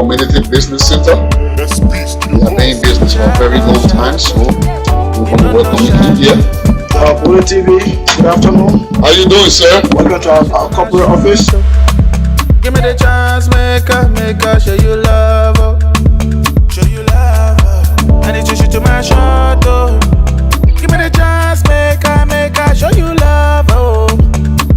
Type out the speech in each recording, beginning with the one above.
community business center. We have been in business for a very long time, so we want to welcome you here. Bollitv, good afternoon. How you doing, sir? Welcome to our corporate office. Give me the chance, make her show you love, oh. Show you love, oh. I need to shoot to my shot, oh. Give me the chance, make her show you love, oh.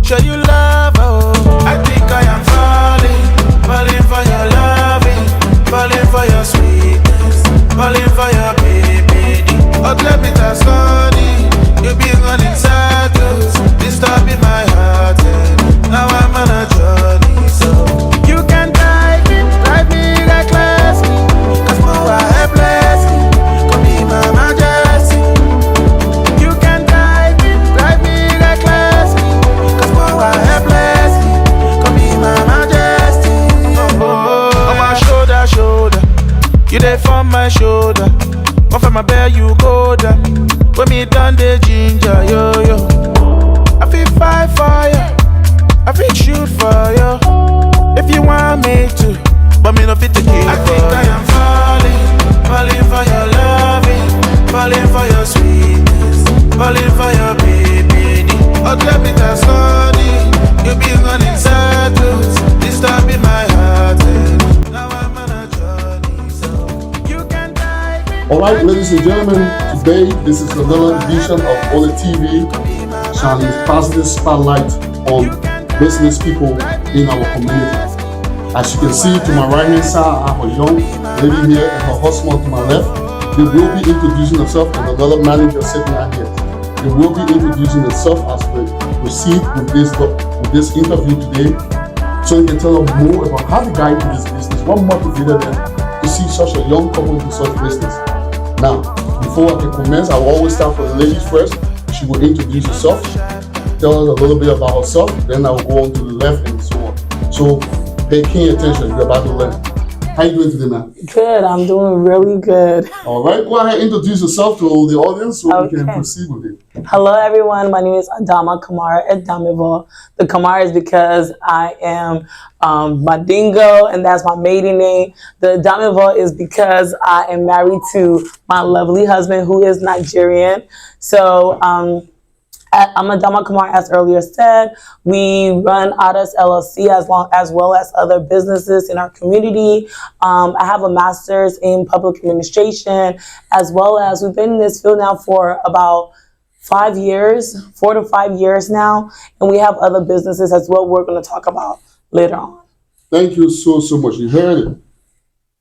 Show you love, oh. I think I am falling for your loving, falling for your sweetness, falling for your baby. Oh, let me tell sorry, you been running circles, disturbing my heart, and now I'm on a journey, so you can drive me recklessly, cause more I have blessed, come be my majesty. You can drive me recklessly, cause more I have blessed, come be my majesty. Oh, on my shoulder, you there from my shoulder. One for my bear, you go down. When me done the ginger, yo. I feel fight for you, I feel shoot for you. If you want me to, but me no fit to kill. I think I am falling for your loving, falling for your sweetness, falling for your baby. Oh, let me tell sorry, you been running circles, disturbing my heart, and now I'm on a journey, so you can dive in. Alright, ladies and gentlemen, today this is another edition of Bollitv, shining positive spotlight on business people in our community. As you can see to my right hand side, I have a young lady here and her husband to my left. They will be introducing themselves and another manager sitting right here. They will be introducing themselves as we proceed with this interview today, so you can tell them more about how they got into this business, what motivated them to see such a young couple do such business. Now, before I can commence, I will always start for the ladies first. She will introduce herself, tell us a little bit about herself, then I will go on to the left and so on. So pay keen attention, you're about to learn. How you doing today, man? Good, I'm doing really good. All right, go ahead and introduce yourself to the audience so we can proceed with it. Hello everyone, my name is Adama Kamara Adama. The Kamara is because I am Madingo and that's my maiden name. The Adama is because I am married to my lovely husband who is Nigerian. So I'm Adama Kumar, as earlier said. We run Adas LLC as well as other businesses in our community. I have a master's in public administration, as well as we've been in this field now for about 4 to 5 years now. And we have other businesses as well we're going to talk about later on. Thank you so much. You heard it.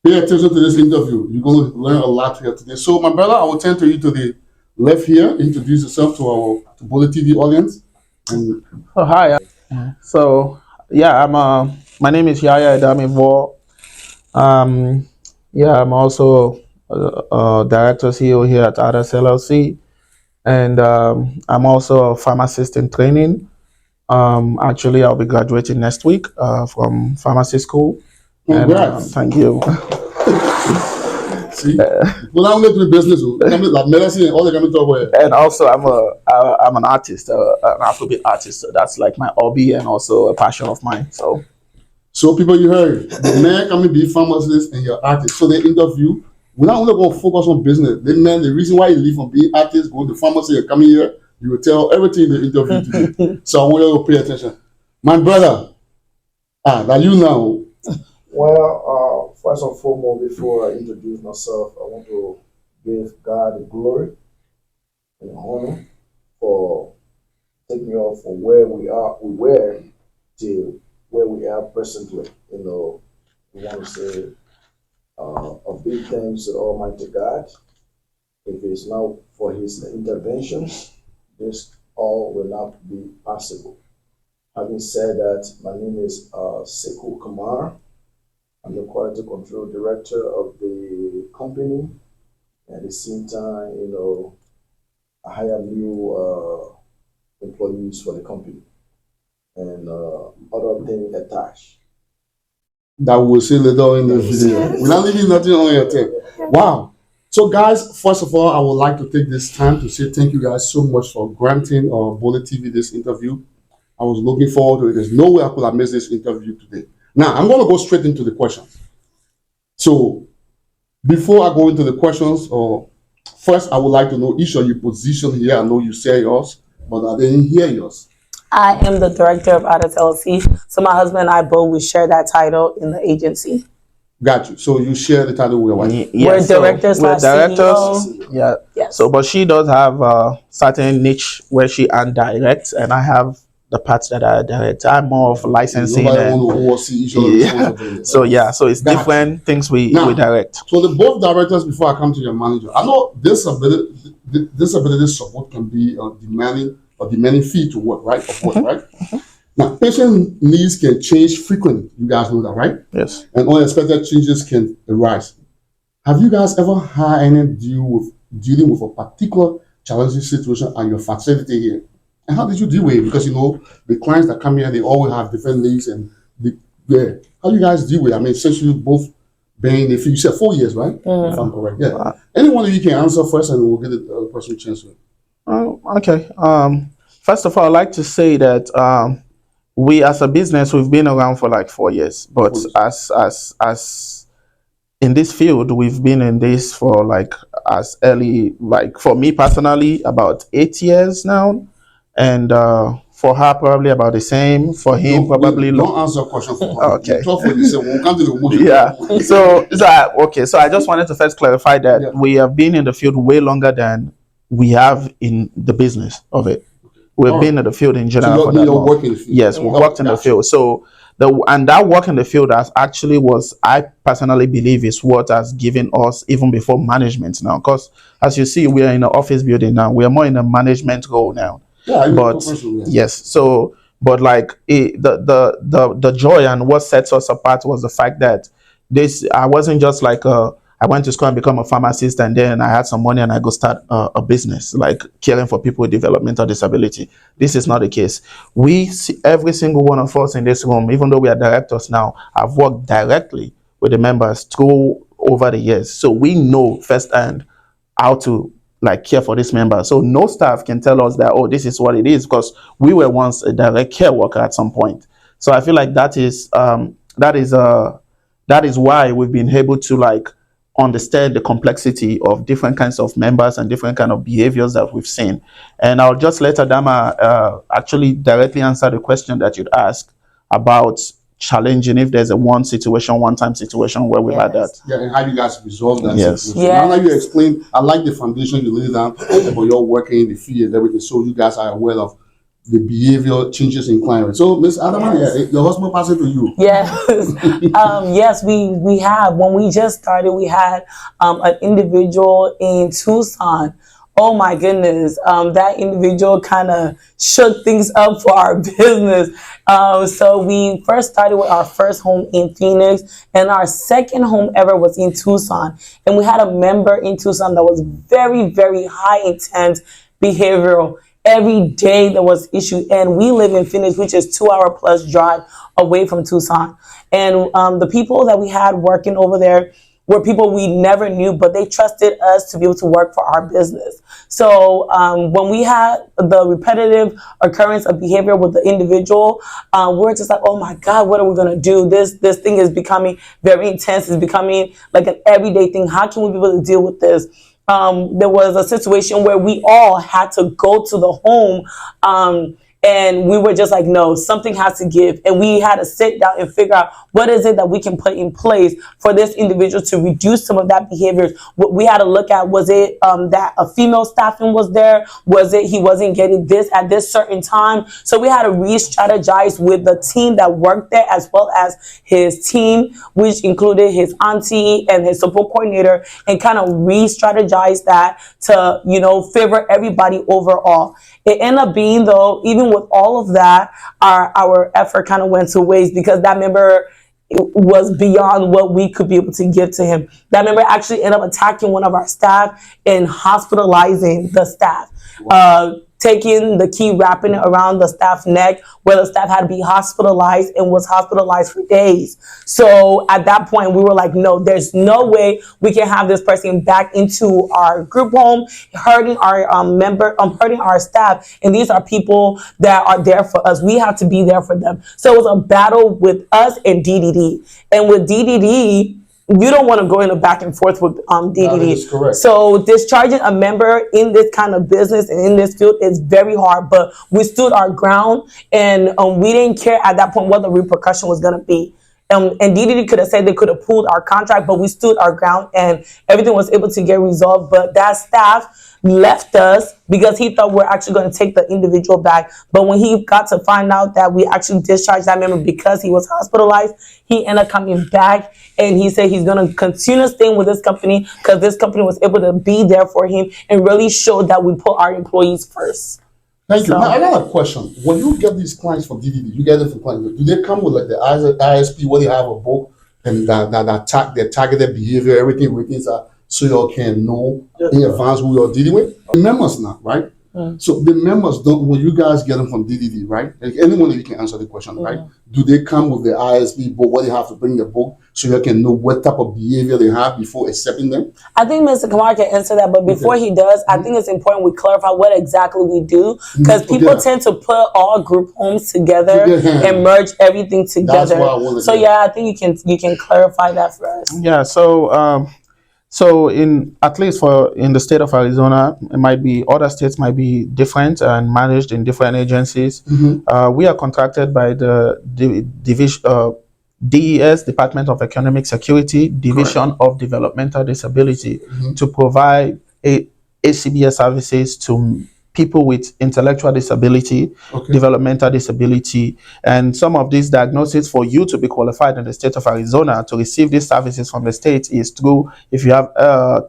Pay attention to this interview. You're going to learn a lot here today. So my brother, I will turn to you to the left here. Introduce yourself to our Bollitv audience. And hi. So yeah, my name is Yaya Adama. I'm also director CEO here at Adas LLC, and I'm also a pharmacist in training. Actually, I'll be graduating next week from pharmacy school. congrats. And, thank you. See, well, I'm going to the business, like medicine and all the coming talk. And also, I'm an artist, an Afrobeat artist. So that's like my hobby and also a passion of mine. So people, you heard the man coming to be pharmacist and your artist. So they interview. We're not only going to focus on business. The reason why you leave from being artist, going to pharmacy, you're coming here, you will tell everything in the interview today. So I want you to pay attention. My brother, that you now. Well, first and foremost, before I introduce myself, I want to give God the glory and honor for taking me off from where we were to where we are presently. You know, we want to say a big thanks to Almighty God. If it's not for His intervention, this all will not be possible. Having said that, my name is Sekou Kamara. I'm the quality control director of the company. At the same time, you know, I hire new employees for the company and other things attached. That we'll see later in the video. We're not leaving nothing on your thing. Wow. So guys, first of all, I would like to take this time to say thank you guys so much for granting Bollitv this interview. I was looking forward to it. There's no way I could have missed this interview today. Now, I'm going to go straight into the questions. So before I go into the questions, or first I would like to know each of your position here. I know you say yours, but I didn't hear yours. I am the director of Addis LLC. So my husband and I both we share that title in the agency. Got you. So you share the title with your wife. We're directors we're slash directors. CEO. Yeah. Yes. So, but she does have a certain niche where she directs, and I have the parts that I direct. I'm more of licensing. Nobody And, want to oversee each other. yeah. So yeah, so it's Got different things we Now, direct. So the both directors, before I come to your manager, I know disability support can be demanding fee to work, right? Of work, right? Now, patient needs can change frequently. You guys know that, right? Yes. And unexpected changes can arise. Have you guys ever had any dealing with a particular challenging situation at your facility here? And how did you deal with it? Because the clients that come here, they always have different needs, and how do you guys deal with it? I mean, since you both been in the field, you said 4 years, right? If I'm correct. Yeah. Any one of you can answer first, and we'll give the other person a chance to. Okay. First of all, I'd like to say that we as a business, we've been around for like 4 years, but as in this field, we've been in this for like as early, like for me personally, about 8 years now, and for her probably about the same. For him, probably don't answer a question for her. Okay. You talk for yourself. We'll come to the emotion. Yeah. So I just wanted to first clarify that we have been in the field way longer than we have in the business of it. We've been in the field in general for that long. Work in the field. Yes, we worked in the field. So that work in the field has actually I personally believe is what has given us even before management now. Because as you see, we are in an office building now. We are more in a management role now. Yeah, but yes, so but like the joy and what sets us apart was the fact that I wasn't just like I went to school and become a pharmacist, and then I had some money and I go start a business like caring for people with developmental disability. This is not the case. We see every single one of us in this room, even though we are directors now, have worked directly with the members through over the years. So we know firsthand how to like care for this member. So no staff can tell us that, oh, this is what it is, because we were once a direct care worker at some point. So I feel like that is why we've been able to like understand the complexity of different kinds of members and different kind of behaviors that we've seen. And I'll just let Adama actually directly answer the question that you'd ask about challenging if there's a one time situation where we've had that. Yeah, and how you guys resolve that situation. Yes. Now that you explain, I like the foundation you laid down about your working in the field and everything, so you guys are aware of the behavior changes in climate. So, Ms. Adama, your husband passed it to you. Yes. Yes, we have. When we just started, we had an individual in Tucson. Oh my goodness, that individual kind of shook things up for our business. So we first started with our first home in Phoenix, and our second home ever was in Tucson. And we had a member in Tucson that was very, very high intense behavioral. Every day there was issue, and we live in Phoenix, which is 2 hour plus drive away from Tucson. And the people that we had working over there were people we never knew, but they trusted us to be able to work for our business. So when we had the repetitive occurrence of behavior with the individual, we're just like, oh my God, what are we gonna do? This thing is becoming very intense. It's becoming like an everyday thing. How can we be able to deal with this? There was a situation where we all had to go to the home, and we were just like, no, something has to give. And we had to sit down and figure out what is it that we can put in place for this individual to reduce some of that behavior. What we had to look at, was it that a female staffing was there? Was it he wasn't getting this at this certain time? So we had to re-strategize with the team that worked there, as well as his team, which included his auntie and his support coordinator, and kind of re-strategize that to, favor everybody overall. It ended up being, though, even with all of that, our effort kind of went to waste, because that member was beyond what we could be able to give to him. That member actually ended up attacking one of our staff and hospitalizing the staff. Taking the key, wrapping it around the staff's neck, where the staff had to be hospitalized and was hospitalized for days. So at that point, we were like, no, there's no way we can have this person back into our group home, hurting our hurting our staff. And these are people that are there for us. We have to be there for them. So it was a battle with us and DDD. And with DDD, you don't want to go in a back and forth with That DDD. is correct. So discharging a member in this kind of business and in this field is very hard. But we stood our ground, and we didn't care at that point what the repercussion was going to be. And DDD could have said they could have pulled our contract, but we stood our ground, and everything was able to get resolved. But that staff left us because he thought we're actually going to take the individual back. But when he got to find out that we actually discharged that member because he was hospitalized, he ended up coming back, and he said he's going to continue staying with this company because this company was able to be there for him and really show that we put our employees first. Thank you. So- Now, another question. When you get these clients from DDD, you get them from clients. Do they come with like the ISP where they have a book and their targeted behavior, everything written so you all can know in advance who you're dealing with? The members now, right? So the members don't, when you guys get them from DDD, right? Like anyone of you can answer the question, right? Do they come with the ISB book where they have to bring the book so you can know what type of behavior they have before accepting them? I think Mr. Kamar can answer that, but before he does, I think it's important we clarify what exactly we do, because people tend to put all group homes together and merge everything together. what I wanted So to yeah, I think you can clarify that for us. Yeah, so in at least in the state of Arizona, it might be other states might be different and managed in different agencies. We are contracted by the division DES, Department of Economic Security, Division of Developmental Disability, to provide ACBS services to people with intellectual disability, developmental disability, and some of these diagnoses for you to be qualified in the state of Arizona to receive these services from the state is through, if you have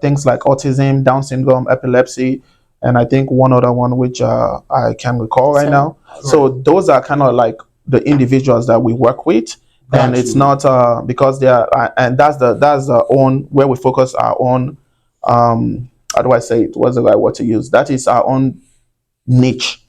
things like autism, Down syndrome, epilepsy, and I think one other one which I can recall right now. So those are kind of like the individuals that we work with. And it's not because they are, and that's the own where we focus our own. How do I say it? What's the right word to use? That is our own niche,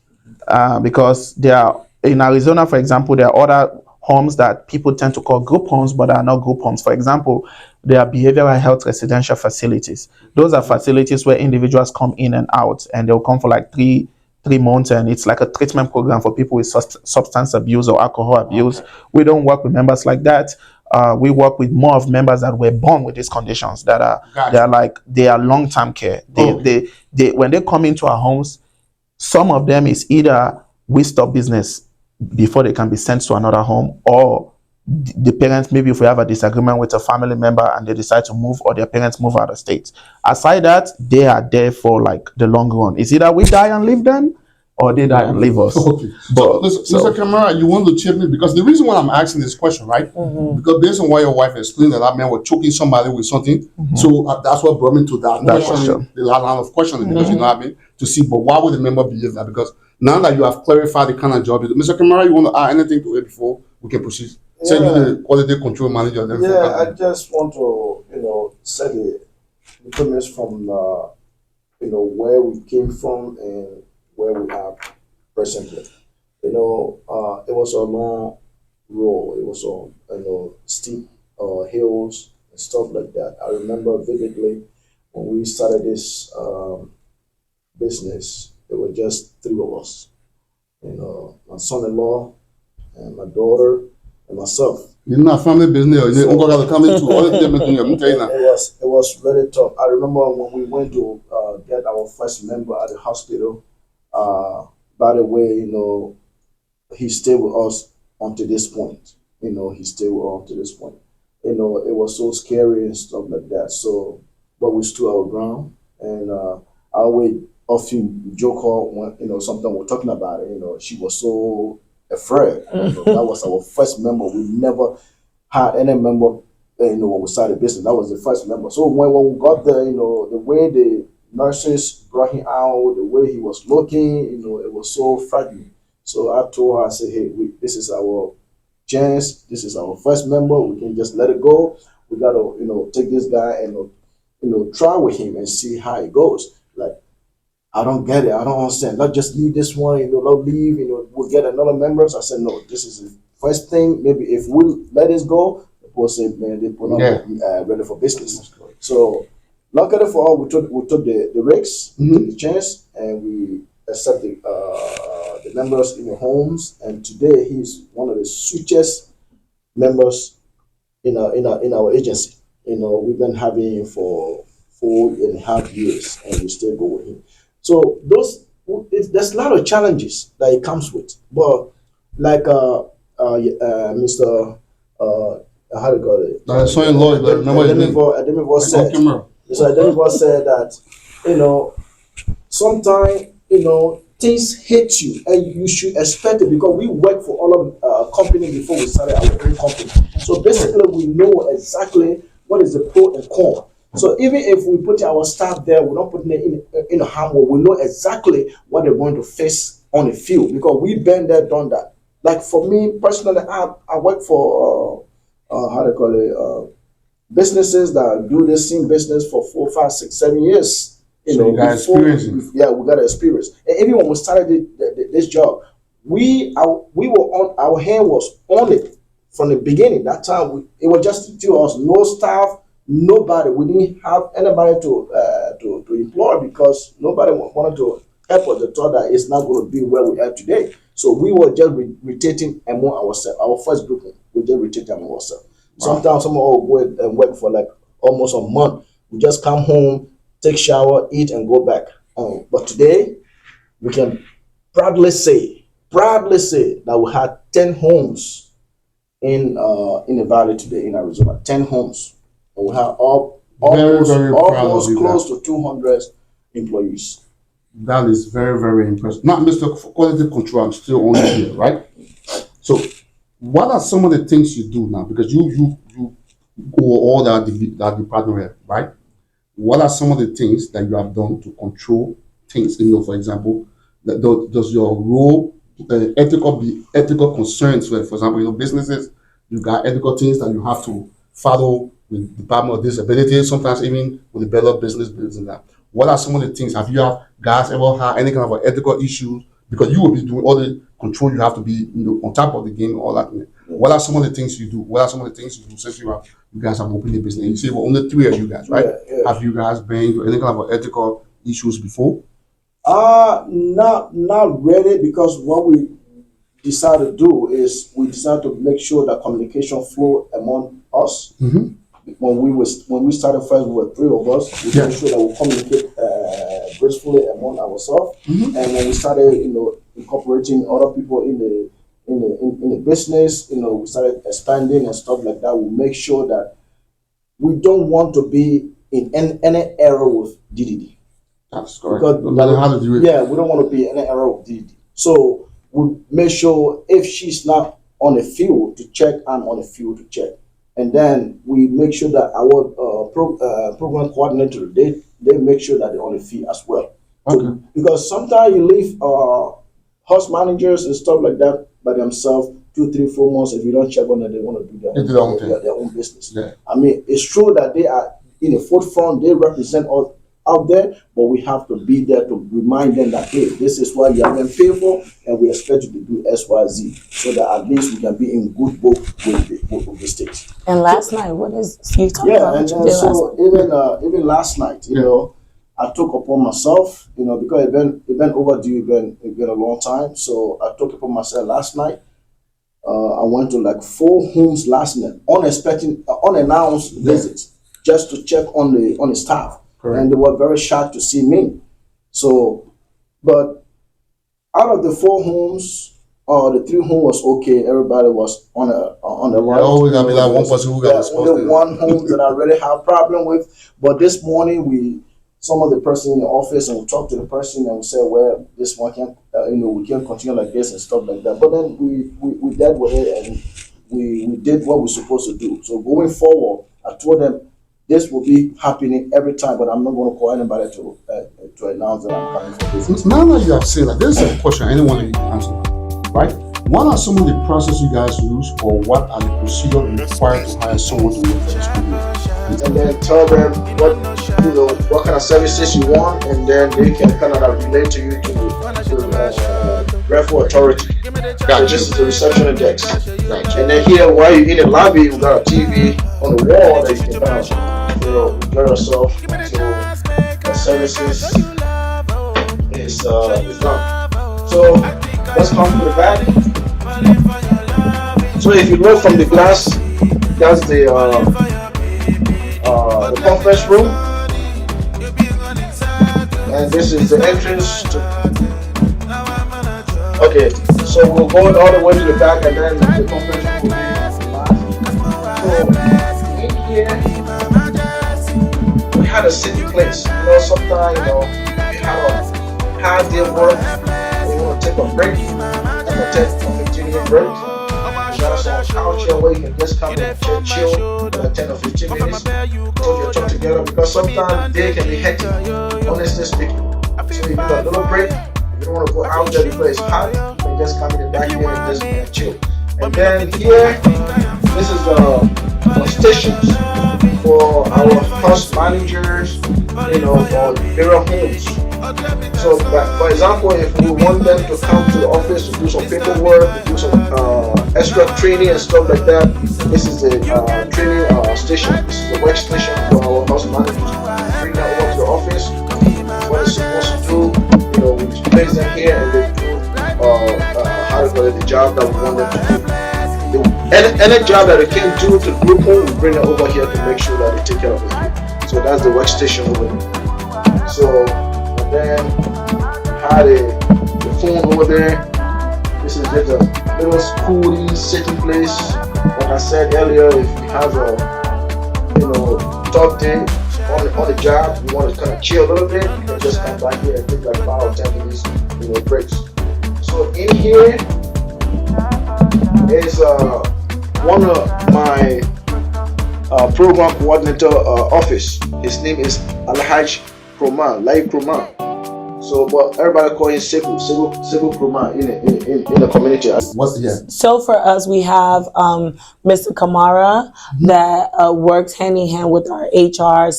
because there are in Arizona, for example, there are other homes that people tend to call group homes, but are not group homes. For example, there are behavioral health residential facilities. Those are facilities where individuals come in and out, and they'll come for like three months, and it's like a treatment program for people with substance abuse or alcohol abuse. We don't work with members like that. We work with more of members that were born with these conditions that are they are long-term care. They when they come into our homes, some of them is either we stop business before they can be sent to another home, or the parents, maybe if we have a disagreement with a family member and they decide to move, or their parents move out of state. Aside that, they are there for like the long run. It's either we die and leave them, or they die and leave us. Okay. So, Mr. Kamara, you want to chip in? Because the reason why I'm asking this question, right? Because based on what your wife explained, that man was choking somebody with something. So that's what brought me to that question, the line of questioning, because you know what I mean? To see, but why would the member behave that? Because now that you have clarified the kind of job you do, Mr. Kamara, you want to add anything to it before we can proceed? Say you're the quality control manager. I just want to, set the premise from, where we came from and where we are presently. It was a long road. It was on, steep hills and stuff like that. I remember vividly when we started this business, there were just three of us. My son-in-law and my daughter and myself. You're not family business. You're going to come into all of them. It was really tough. I remember when we went to get our first member at the hospital. By the way, he stayed with us until this point. He stayed with us until this point. It was so scary and stuff like that. So, but we stood our ground, and I always often joke her when something we're talking about it. She was so afraid. That was our first member. We never had any member. When we started business, that was the first member. So when we got there, the way the nurses brought him out, the way he was looking, it was so frightening. So I told her, I said, hey, this is our chance. This is our first member. We can just let it go. We got to, take this guy and, try with him and see how it goes. Like, I don't get it. I don't understand. Let's just leave this one, let's leave, we'll get another member. So I said, no, this is the first thing. Maybe if we let this go, the people say, man, they put not ready for business. So, luckily for all, we took the risks, the chance, and we accepted the members in the homes. And today, he's one of the sweetest members in our agency. We've been having him for 4.5 years, and we still go with him. So there's a lot of challenges that it comes with, but like Mr. How do you call it? Sonia Lloyd, but remember his name. Ademivo said. So Ademivo said that sometimes things hit you, and you should expect it, because we worked for all of company before we started our own company. So basically, we know exactly what is the pro and con. So even if we put our staff there, we're not putting it in a harm. We know exactly what they're going to face on the field, because we've been there, done that. Like for me personally, I work for how do you call it, businesses that do the same business for 4, 5, 6, 7 years. You got experience. Yeah, we got experience. And even when we started this job, we were on, our hand was on it from the beginning. That time it was just to us, no staff, nobody. We didn't have anybody to employ, because nobody wanted to help us. They thought that it's not going to be where we are today. So we were just rotating among ourselves. Our first group, we just rotated among ourselves. Wow. Sometimes someone will go and work for like almost a month. We just come home, take shower, eat, and go back. But today, we can proudly say that we had 10 homes in the valley today in Arizona. 10 homes, and we have almost close to 200 employees. That is very, very impressive. Now, Mr. Quality Control, I'm still on here, right? So, what are some of the things you do now? Because you go all that department, right? What are some of the things that you have done to control things? For example, does your role ethical concerns? For example, businesses, you got ethical things that you have to follow with Department of Disability. Sometimes even with develop business and that. What are some of the things? Have you guys ever had any kind of ethical issues? Because you will be doing all the control, you have to be on top of the game, all that. What are some of the things you do? What are some of the things you do since you guys have opened a business? And you say, well, only 3 of you guys, right? Yeah. Have you guys been through any kind of ethical issues before? Not really, because what we decided to do is we decided to make sure that communication flow among us. Mm-hmm. When we started first, we were 3 of us. We made sure that we communicate gracefully among ourselves. Mm-hmm. And when we started, incorporating other people in the business, we started expanding and stuff like that. We make sure that we don't want to be in any error with DDD. That's correct. No matter how to do it. Yeah, we don't want to be in any error with DDD. So we make sure if she's not on the field to check, I'm on the field to check. And then we make sure that our program coordinator, they make sure that they're on the field as well. Okay. So, because sometimes you leave house managers and stuff like that by themselves 2, 3, 4 months. If you don't check on it, they want to do their own business. Yeah. I mean, it's true that they are in the forefront. They represent us out there, but we have to be there to remind them that, hey, this is what you have been paid for, and we expect you to do X, Y, Z, so that at least we can be in good book with the state. And last night, what is you talking about? Yeah, and so even last night, I took upon myself, because it been overdue, it been a long time. So I took upon myself last night. I went to like 4 homes last night, unannounced visits, just to check on the staff. Correct. And they were very shocked to see me. So, but out of the 4 homes, the 3 homes was okay. Everybody was on the right. Always gotta be like one person who got only one home that I really have problem with. But this morning some of the person in the office, and we talked to the person and we said, well, this one can't, we can't continue like this and stuff like that. But then we dealt with it, and we did what we're supposed to do. So going forward, I told them this will be happening every time, but I'm not going to call anybody to announce that I'm coming for business. Now that you have said that, this is a question anyone can answer, right? What are some of the processes you guys use, or what are the procedures required to hire someone to work for this company? And then tell them what kind of services you want, and then they can kind of relate to you to referral authority. Gotcha. This is the reception desk. Gotcha. And then here, while you're in the lobby, we got a TV on the wall that you can kind of enjoy yourself. So the services is done. So let's come to the back. So if you look from the glass, that's the conference room, and this is the entrance to. Okay, so we'll go all the way to the back, and then the conference room will be last. So in here, we had a sitting place. Sometimes you have a hard day of work, and you want to take a break, like a 10 or 15-minute break. There's a couch here where you can just come and chill for like 10 or 15 minutes, talk your talk together, because sometimes they can be hectic, honestly speaking. So you need a little break. You don't want to go out there because it's hot. You can just come in the back here and just chill. And then here, this is the stations for our house managers, for various homes. So, for example, if we want them to come to the office to do some paperwork, to do some extra training and stuff like that, this is the training station. This is the workstation for our house managers. Bring them over to the office. What they're supposed to do, we place them here and they do the job that we want them to do. Any job that they can't do to the group home, we bring them over here to make sure that they take care of it. So that's the workstation over there. So. Then had the phone over there. This is just a little schooly sitting place. Like I said earlier, if you have a tough day on the job, you want to kind of chill a little bit, you can just come back here and take like 5 or 10 minutes, breaks. So in here is one of my program coordinator office. His name is Alhaj Lai Kroman. So, but everybody call him Sekou Kroman in the community. What's the So for us, we have Mr. Kamara that works hand in hand with our HR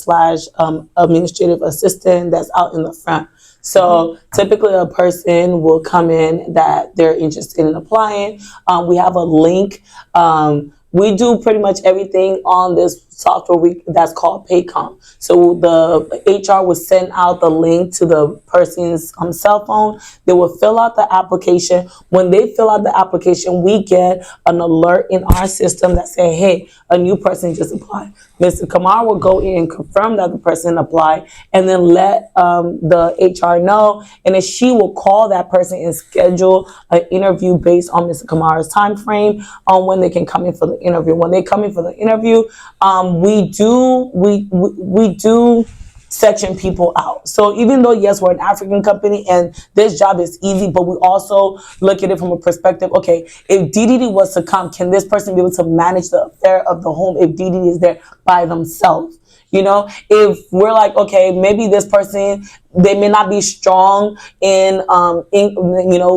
/ administrative assistant that's out in the front. So typically a person will come in that they're interested in applying. We have a link. We do pretty much everything on this software that's called Paycom. So the HR will send out the link to the person's cell phone. They will fill out the application. When they fill out the application, we get an alert in our system that say, hey, a new person just applied. Mr. Kamar will go in and confirm that the person applied and then let the HR know. And then she will call that person and schedule an interview based on Mr. Kamar's time frame on when they can come in for the interview. When they come in for the interview, we do section people out. So even though, yes, we're an African company and this job is easy, but we also look at it from a perspective, okay, if DDD was to come, can this person be able to manage the affair of the home if DDD is there by themselves? If we're like, okay, maybe this person, they may not be strong in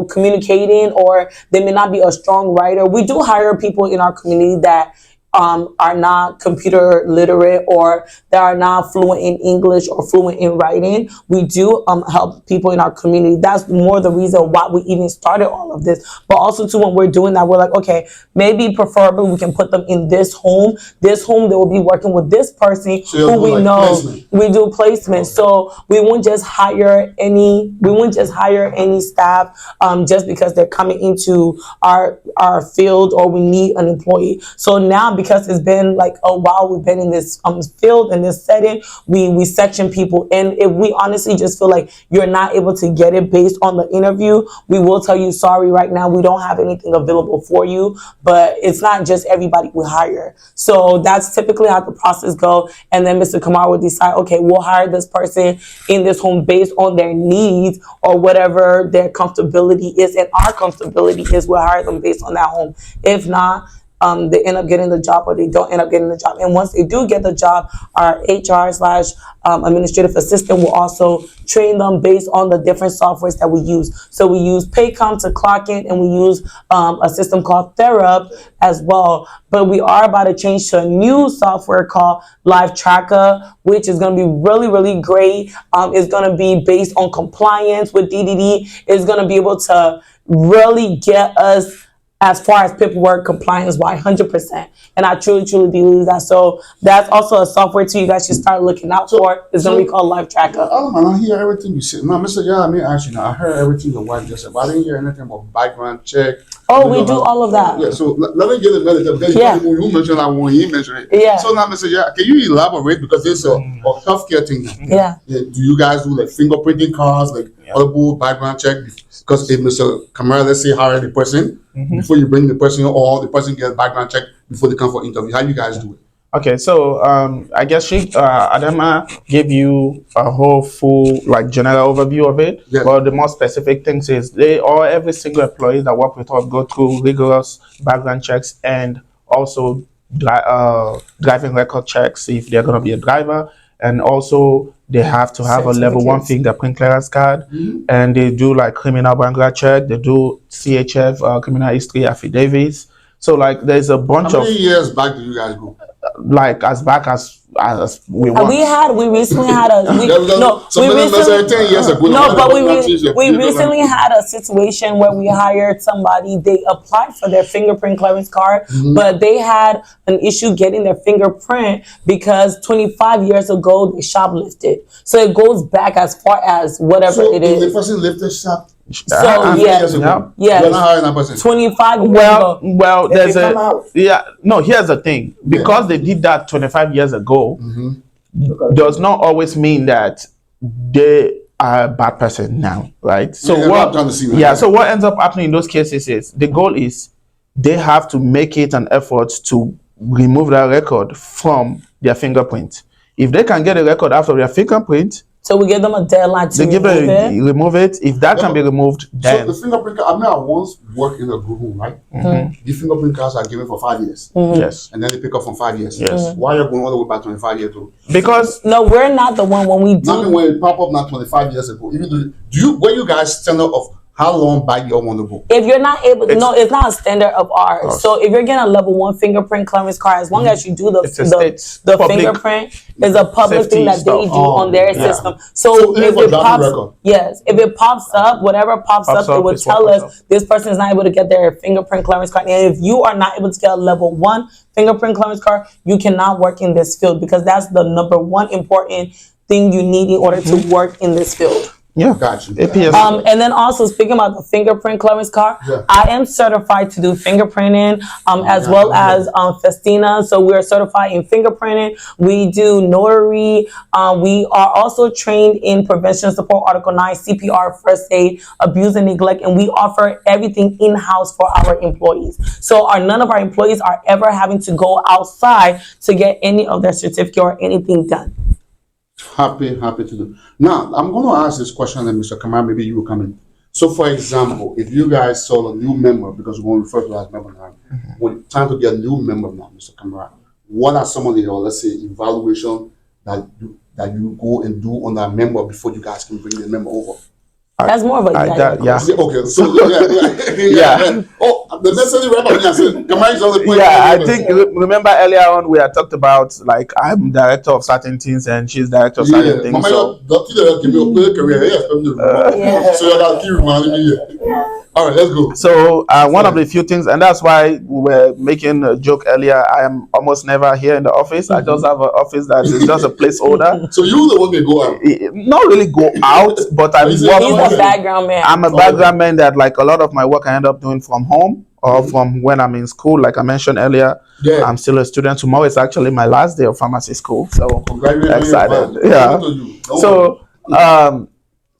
communicating, or they may not be a strong writer. We do hire people in our community that are not computer literate or that are not fluent in English or fluent in writing. We do help people in our community. That's more the reason why we even started all of this. But also too, when we're doing that, we're like, okay, maybe preferably we can put them in this home. This home, they will be working with this person who we know. Placement. We do placement. Okay. So we won't just hire any staff just because they're coming into our field or we need an employee. So now, because it's been like a while we've been in this field, in this setting, we section people. And if we honestly just feel like you're not able to get it based on the interview, we will tell you, sorry, right now we don't have anything available for you. But it's not just everybody we hire. So that's typically how the process goes. And then Mr. Kamar will decide, okay, we'll hire this person in this home based on their needs or whatever their comfortability is. And our comfortability is we'll hire them based on that home. If not, they end up getting the job or they don't end up getting the job. And once they do get the job, our HR / administrative assistant will also train them based on the different softwares that we use. So we use Paycom to clock in, and we use a system called Therap as well. But we are about to change to a new software called Live Tracker, which is going to be really, really great. It's going to be based on compliance with DDD. It's going to be able to really get us as far as paperwork compliance, 100%. And I truly, truly believe that. So that's also a software too you guys should start looking out for. It's going to be called Life Tracker. Oh man, I hear everything you said. No, Mr. Yeah, I mean, actually, no, I heard everything your wife just said, but I didn't hear anything about background check. Oh, we do all of that. Yeah, so let me get another because you mentioned that one, he mentioned it. Yeah. So now, Mr. Yeah, can you elaborate because this is a healthcare thing now. Yeah. Do you guys do like fingerprinting cards, like audible background check? Because if Mr. Kamara, let's say, hire the person before you bring the person, or the person gets background check before they come for interview, how do you guys do it? Okay, so I guess Adama gave you a whole full like general overview of it. Yeah. But the more specific things is every single employee that work with us go through rigorous background checks and also driving record checks if they're gonna be a driver, and also they have to have a level 1 fingerprint clearance card, and they do like criminal background check. They do CHF criminal history affidavits. So like there's a bunch How many years back do you guys go? Like as back as we want. We recently had a 10 years ago. We recently had a situation where we hired somebody. They applied for their fingerprint clearance card, but they had an issue getting their fingerprint because 25 years ago they shoplifted. So it goes back as far as whatever it is. The person lifted shop. So yes, 25 years ago. Well, there's here's the thing. Because they did that 25 years ago, does not always mean that they are a bad person now, right? So so what ends up happening in those cases is the goal is they have to make it an effort to remove that record from their fingerprint. If they can get a record after their fingerprint, so we give them a deadline to remove it. If that can be removed, then... So the fingerprint, I once worked in a group home, right? The fingerprint cards are given for 5 years. Yes. And then they pick up from 5 years. Yes. Why are you going all the way back 25 years ago? Because... No, we're not the one when we do... Not when it pop up not 25 years ago. Even when you guys stand up of how long back you want to go? If you're not able, it's not a standard of ours. So if you're getting a level 1 fingerprint clearance card, as long as you do the fingerprint is a public thing that they do on their system. So if it pops up, whatever pops up, it will tell us this person is not able to get their fingerprint clearance card. And if you are not able to get a level 1 fingerprint clearance card, you cannot work in this field because that's the number 1 important thing you need in order to work in this field. Yeah, gotcha. And then also speaking about the fingerprint clearance card, I am certified to do fingerprinting as well as Festina. So we are certified in fingerprinting. We do notary. We are also trained in prevention support, Article 9, CPR, first aid, abuse and neglect, and we offer everything in-house for our employees. So none of our employees are ever having to go outside to get any of their certificate or anything done. Happy to do. Now, I'm going to ask this question, and Mr. Kamara, maybe you will come in. So, for example, if you guys saw a new member, because we're going to refer to as member now, when time to get a new member now, Mr. Kamara, what are some of the, let's say, evaluation that you go and do on that member before you guys can bring the member over? That's more of a Okay, so yeah. Oh, the necessary member. I think remember earlier on we had talked about like I'm director of certain things and she's director of certain things. So all right, let's go. So one of the few things, and that's why we were making a joke earlier. I am almost never here in the office. I just have an office that is just a placeholder. So you the one that go out? Not really go out, but I'm He's a background man. I'm a background man that like a lot of my work I end up doing from home or from when I'm in school. Like I mentioned earlier, I'm still a student. Tomorrow is actually my last day of pharmacy school, so excited. Yeah.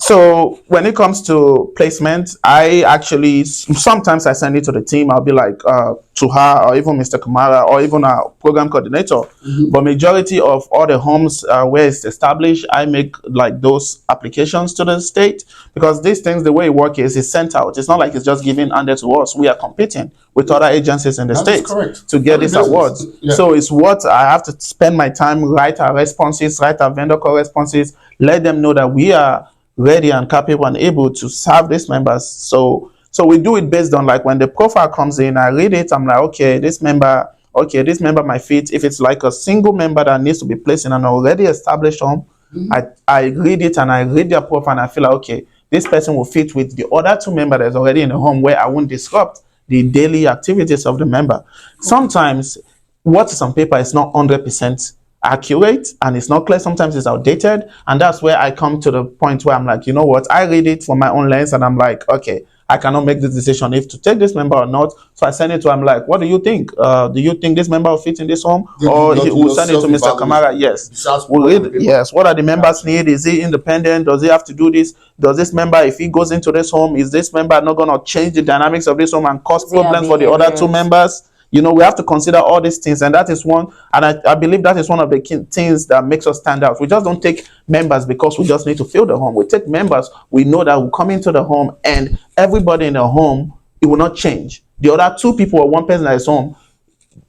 So when it comes to placement, I actually sometimes I send it to the team. I'll be like to her or even Mr. Kamara or even our program coordinator. But majority of all the homes where it's established, I make like those applications to the state because these things, the way it works is it's sent out. It's not like it's just given under to us. We are competing with other agencies in the state to get these awards. Yeah. So it's what I have to spend my time, write our responses, write our vendor call responses, let them know that we are ready and capable and able to serve these members. So we do it based on like when the profile comes in, I read it, I'm like, okay, this member might fit. If it's like a single member that needs to be placed in an already established home, I read it and I read their profile and I feel like, okay, this person will fit with the other 2 members that's already in the home where I won't disrupt the daily activities of the member. Sometimes what's on paper is not 100% accurate and it's not clear. Sometimes it's outdated, and that's where I come to the point where I'm like, you know what, I read it from my own lens and I'm like, okay, I cannot make this decision if to take this member or not. So I send it to him like, what do you think? Do you think this member will fit in this home? Or we'll send it to Mr. Kamara. Yes. We'll read, yes. What are the members need? Is he independent? Does he have to do this? Does this member, if he goes into this home, is this member not going to change the dynamics of this home and cause problems for the other two members? You know, we have to consider all these things, and that is one, and I believe that is one of the key things that makes us stand out. We just don't take members because we just need to fill the home. We take members, we know that will come into the home, and everybody in the home, it will not change. The other two people or one person that is home,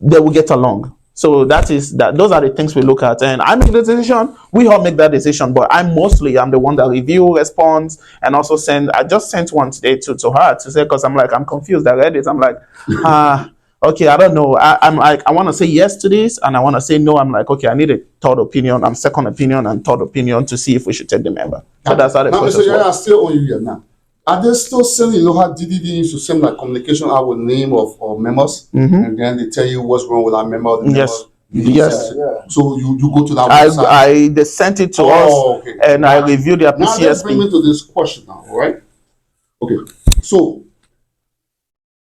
they will get along. So that is that. Those are the things we look at, and I make the decision. We all make that decision, but I'm the one that review, responds, and also send. I just sent one today to her to say, because I'm like, I'm confused. I read it. I'm like, okay, I don't know. I'm like, I want to say yes to this, and I want to say no. I'm like, okay, I need a third opinion, second opinion, and third opinion to see if we should take the member. So that's how the process works. Now, Mr. Yaya, still on you here now. Are they still sending, you know how DDD used to send like communication out with name of members, and then they tell you what's wrong with our member? Yes. Yes. Yeah. So you go to that website. They sent it to us, okay. and I reviewed their Now let's bring PCSP. me to this question now, all right? Okay. So,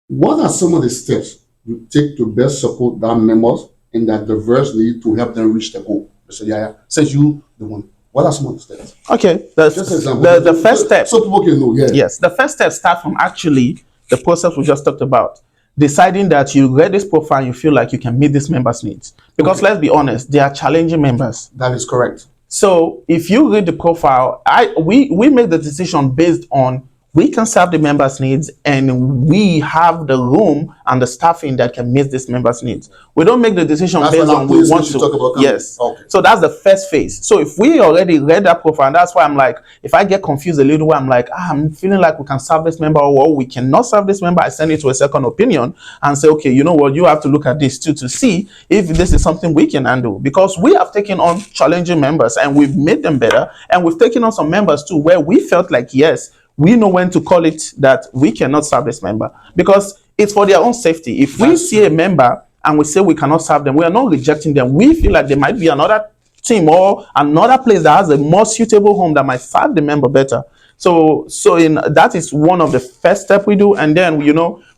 what are some of the steps you take to best support that members in that diverse need to help them reach their goal? Mr. Yaya, says you the one. What are some of the steps? Okay, Just an example. the first step. So people can know, yeah. Yes, the first step start from actually the process we just talked about. Deciding that you read this profile and you feel like you can meet this member's needs. Because let's be honest, they are challenging members. That is correct. So if you read the profile, we make the decision based on we can serve the members' needs and we have the room and the staffing that can meet this members' needs. We don't make the decision That's based what on I'm we pleased want that you to. talk about Yes. Okay. So that's the first phase. So if we already read that profile, and that's why I'm like, if I get confused a little way, I'm like, I'm feeling like we can serve this member or we cannot serve this member. I send it to a second opinion and say, okay, you know what, you have to look at this too to see if this is something we can handle, because we have taken on challenging members and we've made them better, and we've taken on some members too where we felt like, yes, we know when to call it that we cannot serve this member because it's for their own safety. If we see a member and we say we cannot serve them, we are not rejecting them. We feel like there might be another team or another place that has a more suitable home that might serve the member better. So that is one of the first step we do. And then,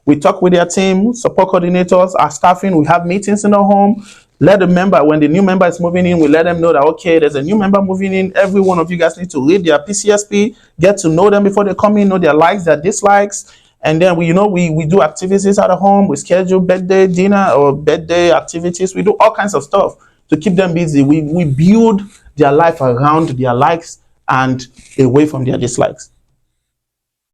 we talk with their team, support coordinators, our staffing, we have meetings in the home. Let the member, when the new member is moving in, we let them know that, okay, there's a new member moving in. Every one of you guys need to read their PCSP, get to know them before they come in, know their likes, their dislikes. And then we do activities at the home. We schedule birthday dinner or birthday activities. We do all kinds of stuff to keep them busy. We build their life around their likes and away from their dislikes.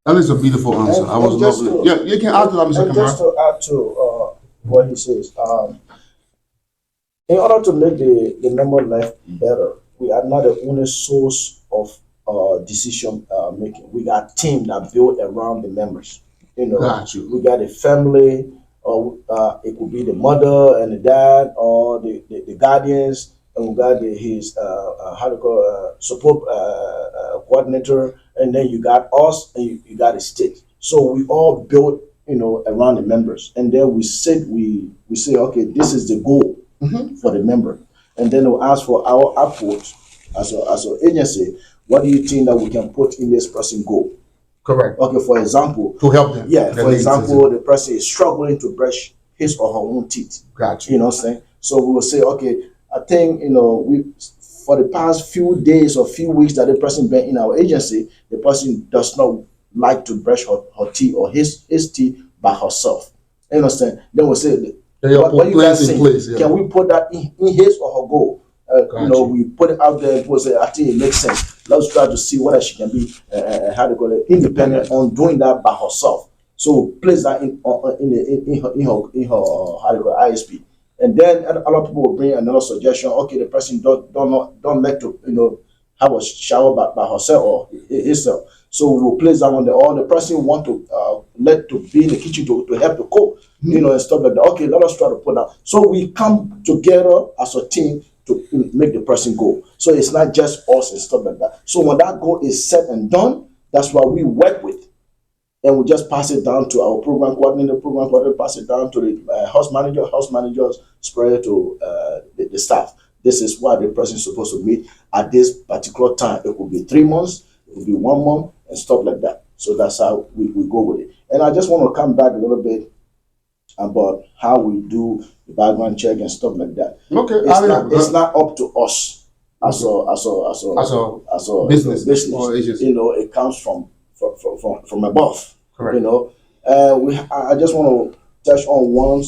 That is a beautiful answer. I was lovely. Yeah, you can add to that, Mr. And just to add to what he says, in order to make the member life better, we are not the only source of decision making. We got a team that built around the members. Got you. We got a family, or it could be the mother and the dad, or the guardians, and we got his support coordinator, and then you got us, and you got a state. So we all built, around the members, and then we say, okay, this is the goal for the member, and then we'll ask for our approach as an agency. What do you think that we can put in this person goal? Correct. Okay, for example, To help them. yeah, for example, the person is struggling to brush his or her own teeth. Got You know what I'm saying? So we will say, okay, I think, we for the past few days or few weeks that the person been in our agency, the person does not like to brush her teeth or his teeth by herself. You understand? Then we'll say, what you guys think? Yeah. Can we put that in his or her goal? We put it out there and we'll say, I think it makes sense. Let's try to see whether she can be independent on doing that by herself. So place that in her ISP. And then a lot of people will bring another suggestion. Okay, the person don't like to have a shower by herself or himself. So we will place that on there. Or the person want to let to be in the kitchen to help to cook, and stuff like that. Okay, let us try to put that. So we come together as a team to make the person go. So it's not just us and stuff like that. So when that goal is set and done, that's what we work with. and we just pass it down to our program coordinator pass it down to the house managers spread it to the staff. This is what the person is supposed to meet at this particular time. It could be 3 months, it could be 1 month, and stuff like that. So that's how we go with it. And I just want to come back a little bit about how we do the background check and stuff like that. Okay, it's not up to us as a business. or agency. You know, it comes from above. Correct. You know, I just want to touch on one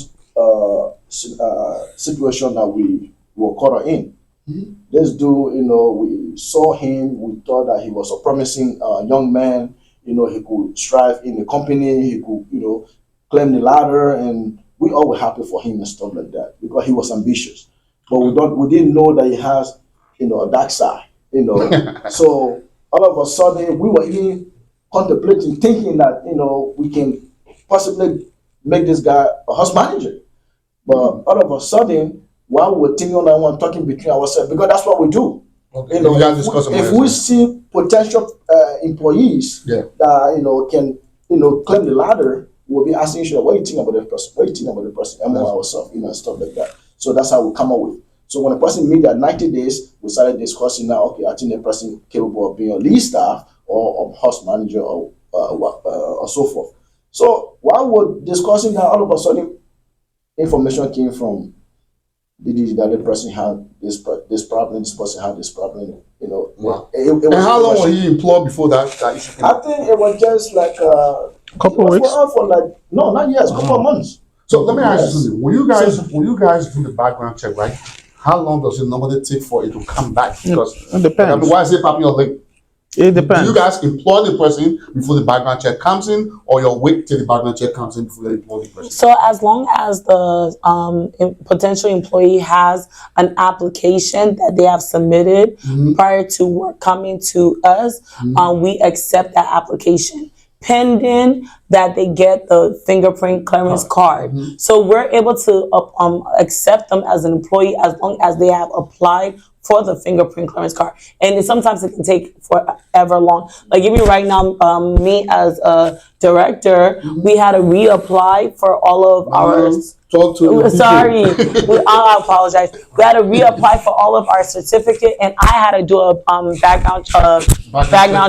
situation that we were caught in. Mm-hmm. This dude, you know, we saw him. We thought that he was a promising young man. You know, he could strive in the company. He could, you know, climb the ladder, and we all were happy for him and stuff like that because he was ambitious. But we didn't know that he has, you know, a dark side. You know, so all of a sudden we were even contemplating, thinking that, you know, we can possibly make this guy a house manager. But all of a sudden, while we were thinking on that one, talking between ourselves, because that's what we do. Okay. You know, You guys discuss if we see potential employees that, you know, can, you know, climb the ladder, we'll be asking each other, what do you think about the person? What do you think about the person? And more ourselves, you know, stuff like that. So that's how we come up with. So when a person meet at 90 days, we started discussing now, okay, I think the person capable of being a lead staff or a house manager or so forth. So while we're discussing that, all of a sudden, information came from that the person had this problem, this person had this problem, you know. Wow. And how long were you employed before that issue came I up? think it was just like Couple of weeks. for like, no, not years, couple of months. So let me ask you something. When you guys do the background check, right? How long does it normally take for it to come back? Because It depends. I mean, why is it popping up late? It Do depends. you guys employ the person before the background check comes in, or you wait till the background check comes in before you employ the person? So as long as the potential employee has an application that they have submitted prior to work coming to us, we accept that application, pending that they get the fingerprint clearance card. So we're able to accept them as an employee as long as they have applied for the fingerprint clearance card. And sometimes it can take forever long. Like even right now, me as a director, we had to reapply for all of our... Talk to your Sorry, people. I apologize. We had to reapply for all of our certificate, and I had to do a background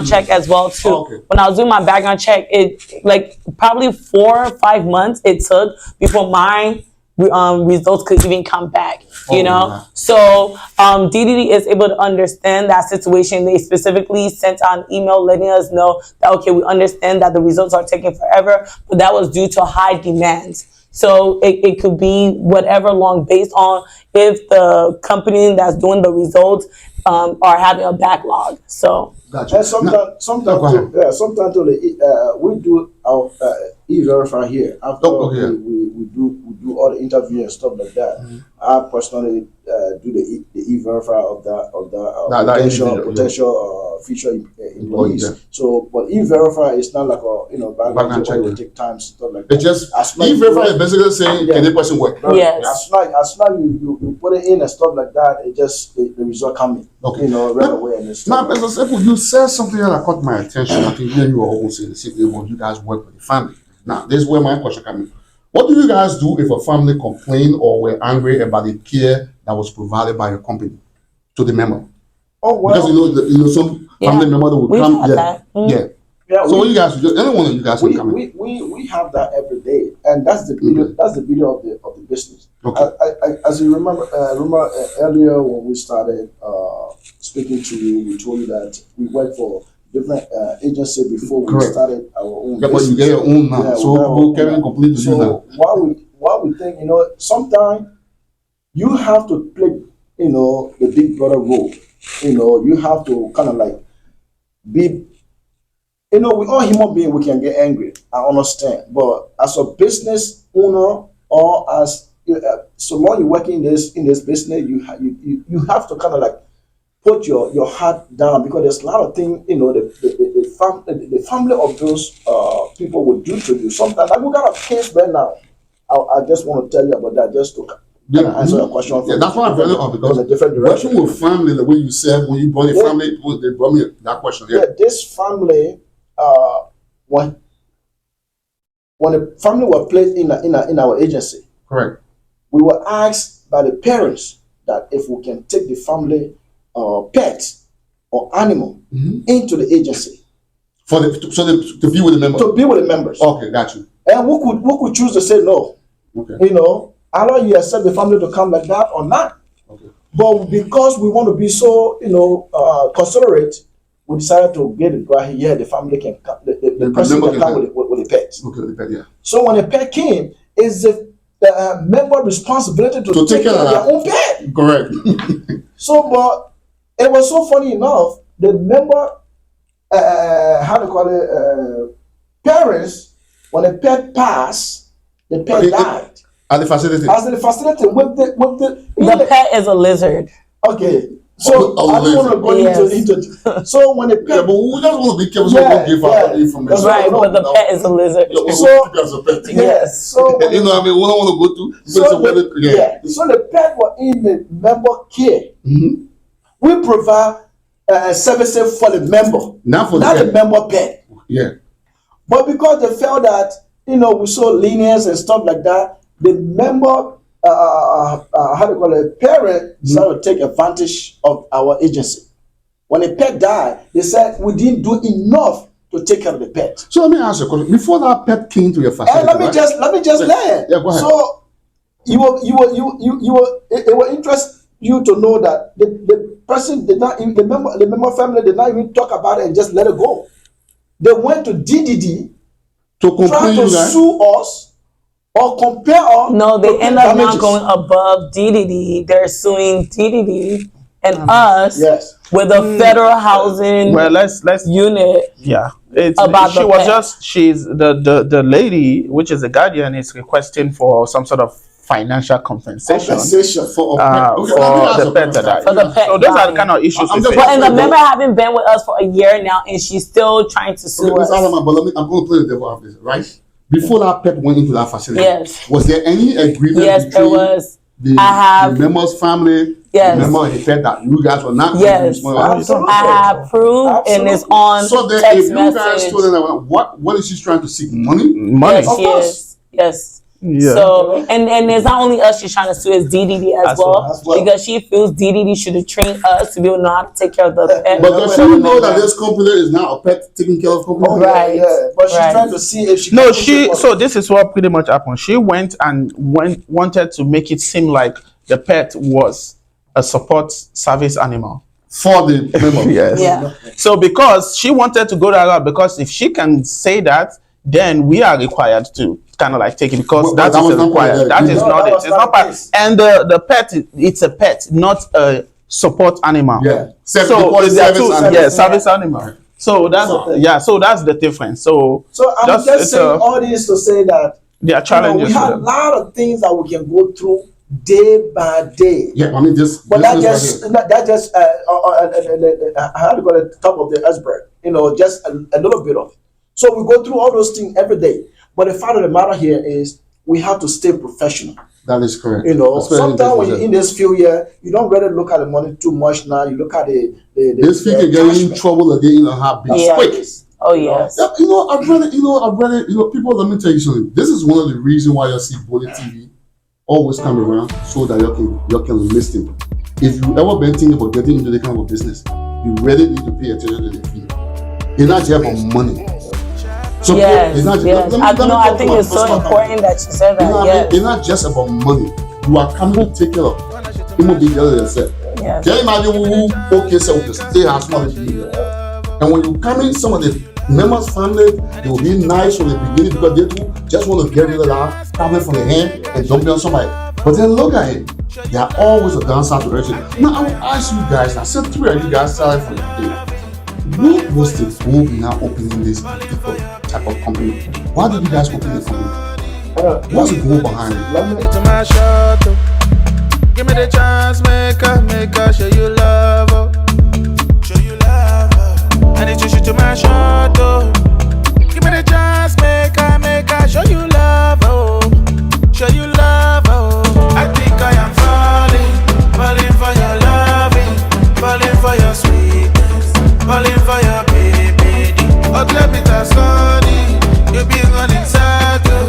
check as well too. Okay. When I was doing my background check, it like probably 4 or 5 months it took before my results could even come back. You know, wow. so DDD is able to understand that situation. They specifically sent out an email letting us know that okay, we understand that the results are taking forever, but that was due to high demands. So it could be whatever long based on if the company that's doing the results are having a backlog. So Gotcha. And sometimes we do our e-verify here. After we do all the interview and stuff like that. I personally do the e-verify of the potential future employees. Yeah. So, but e-verify is not like a background check. It will take time, stuff like that. It just e-verify is basically saying can the person work? yes. As long as you put it in and stuff like that, the result coming. Okay. Right away and stuff. Now, as I said, you said something that caught my attention. I think you were almost saying the same thing when you guys work with the family. Now, this is where my question comes in. What do you guys do if a family complained or were angry about the care that was provided by your company to the member? Oh well, because some family member that will We've come. had that. yeah. So what you guys do? Anyone of you guys can come in. We have that every day, and that's the beauty. That's the beauty of the business. Okay. As you remember earlier when we started speaking to you, we told you that we work for different agency before we started our own. Yeah, but business. you get your own now, so people can complete the So while we think, sometimes you have to play, the big brother role. You have to kind of like be. We all human beings, we can get angry. I understand, but as a business owner or as so long you're working in this business, you have to kind of like put your heart down because there's a lot of things the family of those people will do to you. Sometimes, like we got a case right now. I just want to tell you about that just to answer your question. Yeah, that's what I'm very on because a different direction. Working with family, the way you said when you brought the family, they brought me that question. Yeah, this family, when when the family were placed in our agency, Correct. we were asked by the parents that if we can take the family pet or animal into the agency To be with the members. to be with the members. Okay, got you. And we could choose to say no. Okay. You know, either you accept the family to come like that or not. Okay. But because we want to be so, considerate, we decided to get it right here. The family can come, the person can come with the pet. Okay, the pet, yeah. So when the pet came, it's the member responsibility to take care of their own pet. Correct. So, but it was so funny enough. The member, parents, when the pet passed, the pet died. At the facility. As in the facility with The pet is a lizard. Okay. So I don't want to go into so when the pet, Yeah, but we just want to be careful so we don't give out the information. Right, but the pet is a lizard. Yes. So You know what I mean? We don't want to go to. So the pet was in the member care. We provide services for the member, Not for the member pet. Yeah. But because they felt that we saw lenience and stuff like that, the member, parent decided to take advantage of our agency. When the pet died, they said we didn't do enough to take care of the pet. So let me ask you a question. Before that pet came to your facility, And let me just land. Yeah, go ahead. So it will interest you to know that the person did not even, the member family did not even talk about it and just let it go. They went to DDD to try to sue us or compare us. No, they end up not going above DDD. They're suing DDD and us with a federal housing unit. Yeah. It's about she was just she's the lady, which is the guardian, is requesting for some sort of financial compensation for the pet that died. For the pet so those are the dying. kind of issues. And the member haven't been with us for a year now, and she's still trying to sue us. Adama, but I'm going to play the devil advocate, right? Before that pet went into that facility, was there any agreement between there was. The member's family, the member and the pet that you guys were not I have proof and it's on so then text if you message. guys told them what is she trying to seek? Money? Yes. Yeah. So and it's not only us she's trying to sue, it's DDD as well because she feels DDD should have trained us to be able to know how to take care of the pet. But does she know that this company is now a pet taking care of company? But she's trying to see if she No, so this is what pretty much happened. She wanted to make it seem like the pet was a support service animal. For the member. Yes. Yeah. So because she wanted to go that route, because if she can say that, then we are required to kind of like take it because that is required. That is not it. It's not part. And the pet, it's a pet, not a support animal. Yeah. So there are two. Service animal. So that's so that's the difference. So I'm just saying all this to say that there are challenges. We have a lot of things that we can go through day by day. Yeah, I mean just. But that just how to go at the top of the iceberg. Just a little bit of it. So we go through all those things every day. But the fact of the matter here is we have to stay professional. That is correct. Sometimes when you're in this field here, you don't really look at the money too much now. You look at this field can get in trouble again, have big quick. Oh yes. I've read it. People, let me tell you something. This is one of the reasons why you see Bollitv always come around so that you can listen. If you ever been thinking about getting into the kind of business, you really need to pay attention to the field. It's not just about money. So it's not just, I think it's so important that you said that. It's not just about money. You are coming to take care of human beings yourself. Yes. Can you imagine who stay as small as you? And when you come in, some of the members' family, they will be nice from the beginning because they do just want to get rid of that problem from the hand and dump it on somebody. But then look at it. There are always a downside to everything. Now I will ask you guys, I said three of you guys started from the day. What was the goal behind opening this particular type of company? Why did you guys open the company? What's the goal behind it? To my shot, give me the chance, make her show you love, show you love. I need to shoot to my shot, give me the chance, make her show you love, show you love. I think I am falling for your loving, falling for your sweetness, falling for your baby. Oh, let me tell story, you be running circles.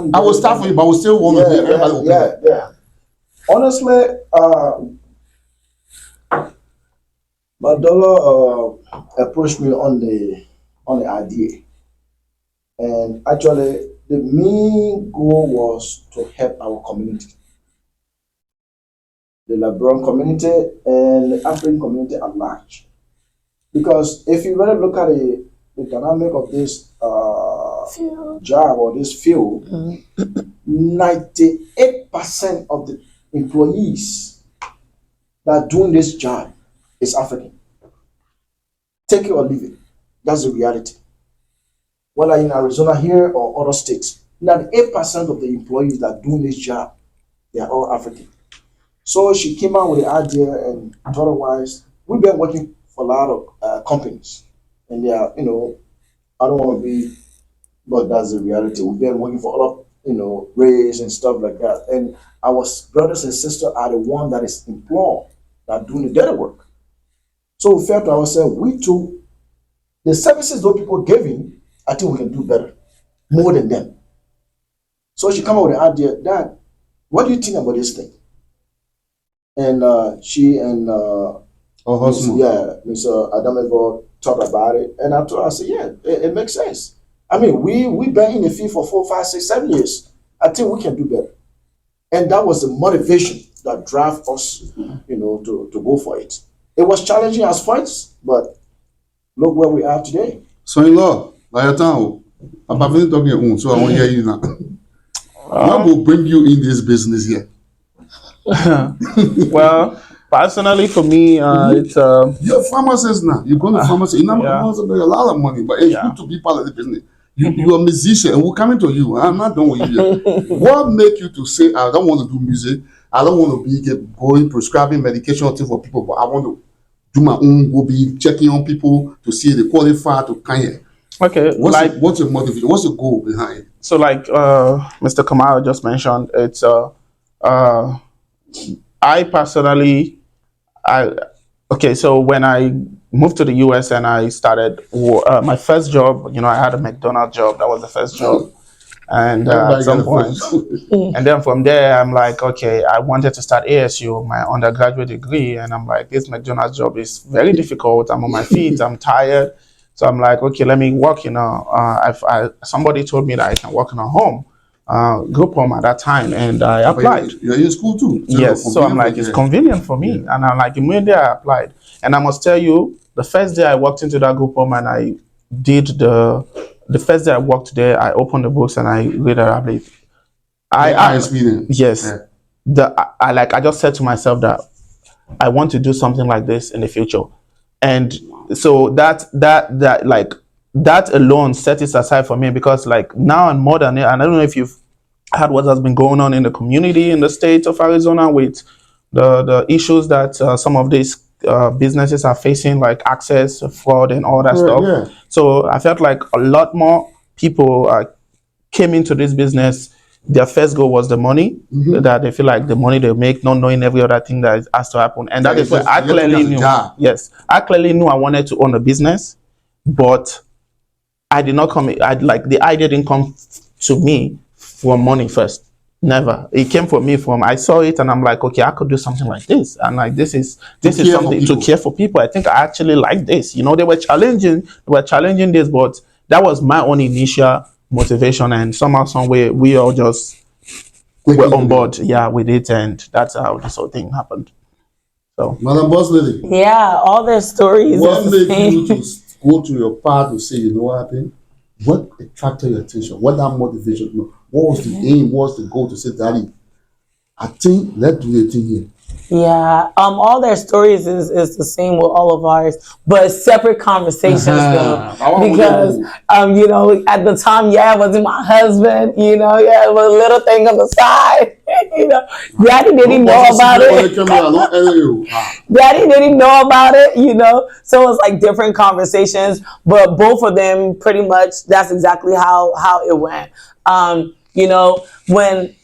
time. I will start for you, but I will still want to hear everybody opinion. Yeah. Honestly, my daughter approached me on the idea, and actually, the main goal was to help our community, the Lebron community and the African community at large. Because if you really look at the dynamic of this job or this field, 98% of the employees that are doing this job is African. Take it or leave it. That's the reality. Whether in Arizona here or other states, 98% of the employees that are doing this job, they are all African. So she came out with the idea, and otherwise, we've been working for a lot of companies, and they are, I don't want to be, but that's the reality. We've been working for a lot of, race and stuff like that, and our brothers and sisters are the one that is employed, that doing the dirty work. So we felt to ourselves, we too, the services those people giving, I think we can do better, more than them. So she came up with the idea, Dad, what do you think about this thing? And she and Mr. Adama talked about it, and I told her, I said, yeah, it makes sense. I mean, we've been in the field for 4, 5, 6, 7 years. I think we can do better. And that was the motivation that drove us, to go for it. It was challenging as points, but look where we are today. So in law, by your time, I'm talking your own, so I want to hear you now. What will bring you in this business here? Well, personally for me, it's you're a pharmacist now. You're going to pharmacy. You're not make a lot of money, but it's good to be part of the business. You're a musician, and we're coming to you. I'm not done with you yet. What make you to say, I don't want to do music, I don't want to be going prescribing medication for people, but I want to do my own, go be checking on people to see they qualify to come here. Okay. What's your motivation? What's your goal behind it? So like Mr. Kamara just mentioned, it's I personally, so when I moved to the US and I started my first job, I had a McDonald's job. That was the first job. And at some point, and then from there, I'm like, okay, I wanted to start ASU, my undergraduate degree. And I'm like, this McDonald's job is very difficult. I'm on my feet. I'm tired. So I'm like, okay, let me work, somebody told me that I can work in a home, group home at that time. And I applied. You're in school too. Yes. So I'm like, it's convenient for me. And I'm like, immediately I applied. And I must tell you, the first day I walked into that group home and I did the first day I walked there, I opened the books and I read Arabic. Yes. Yeah. I just said to myself that I want to do something like this in the future. And so that alone set it aside for me, because like now and more than it, and I don't know if you've heard what has been going on in the community in the state of Arizona with the issues that some of these businesses are facing, like access, fraud, and all that stuff. Yeah. So I felt like a lot more people came into this business. Their first goal was the money, that they feel like the money they make, not knowing every other thing that has to happen. And that is where I clearly knew. Yes, I clearly knew I wanted to own a business, but I did not come. The idea didn't come to me from money first. Never. It came from me I saw it and I'm like, okay, I could do something like this. And like, this is something to care for people. I think I actually like this. They were challenging this, but that was my own initial motivation. And somehow, some way, we all just were on board, with it. And that's how this whole thing happened. So, Madam Boss Lady. Yeah, all their stories. What made you to go to your path to say, you know what happened? What attracted your attention? What that motivation? What was the aim? What was the goal to say, Daddy, I think let's do the thing here? Yeah, all their stories is the same with all of ours, but separate conversations though. Because at the time, it wasn't my husband, it was a little thing on the side. Daddy didn't know about it. Daddy didn't know about it, So it was like different conversations, but both of them pretty much that's exactly how it went. when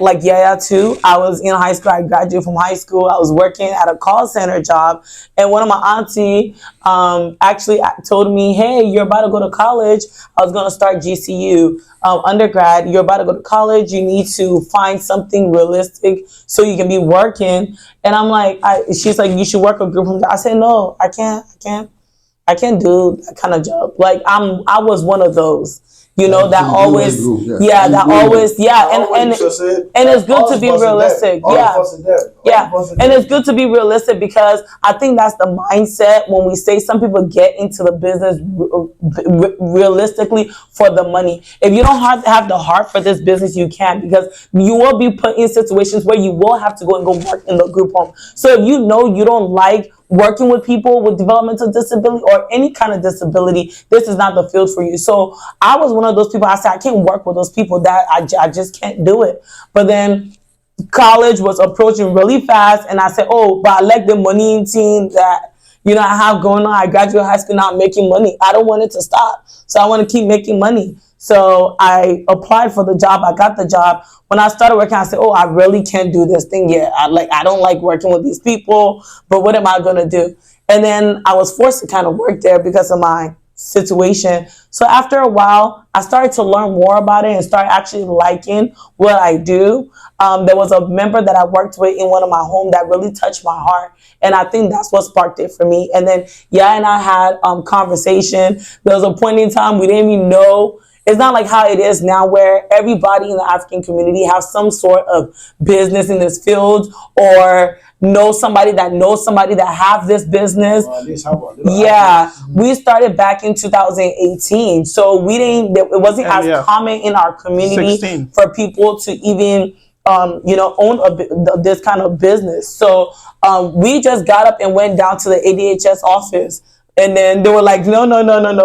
like Yaya too, I was in high school. I graduated from high school. I was working at a call center job, and one of my auntie actually told me, "Hey, you're about to go to college. I was gonna start GCU undergrad. You're about to go to college. You need to find something realistic so you can be working." And I'm like, she's like, "You should work a group home." I said, "No, I can't do that kind of job." Like I was one of those. That always, and it's good to be realistic, and it's good to be realistic because I think that's the mindset when we say some people get into the business realistically for the money. If you don't have the heart for this business, you can't, because you will be put in situations where you will have to go work in the group home. So if you don't like working with people with developmental disability or any kind of disability, this is not the field for you. So I was one of those people. I said, I can't work with those people. That I just can't do it. But then college was approaching really fast, and I said, oh, but I like the money team that I have going on. I graduated high school, now I'm making money. I don't want it to stop. So I want to keep making money. So I applied for the job. I got the job. When I started working, I said, oh, I really can't do this thing yet. I don't like working with these people, but what am I going to do? And then I was forced to kind of work there because of my situation. So after a while, I started to learn more about it and start actually liking what I do. There was a member that I worked with in one of my homes that really touched my heart. And I think that's what sparked it for me. And then, and I had conversation. There was a point in time we didn't even know. It's not like how it is now where everybody in the African community has some sort of business in this field or know somebody that have this business. We started back in 2018. So it wasn't as common in our community 16. For people to even own this kind of business. So we just got up and went down to the ADHS office. And then they were like, no,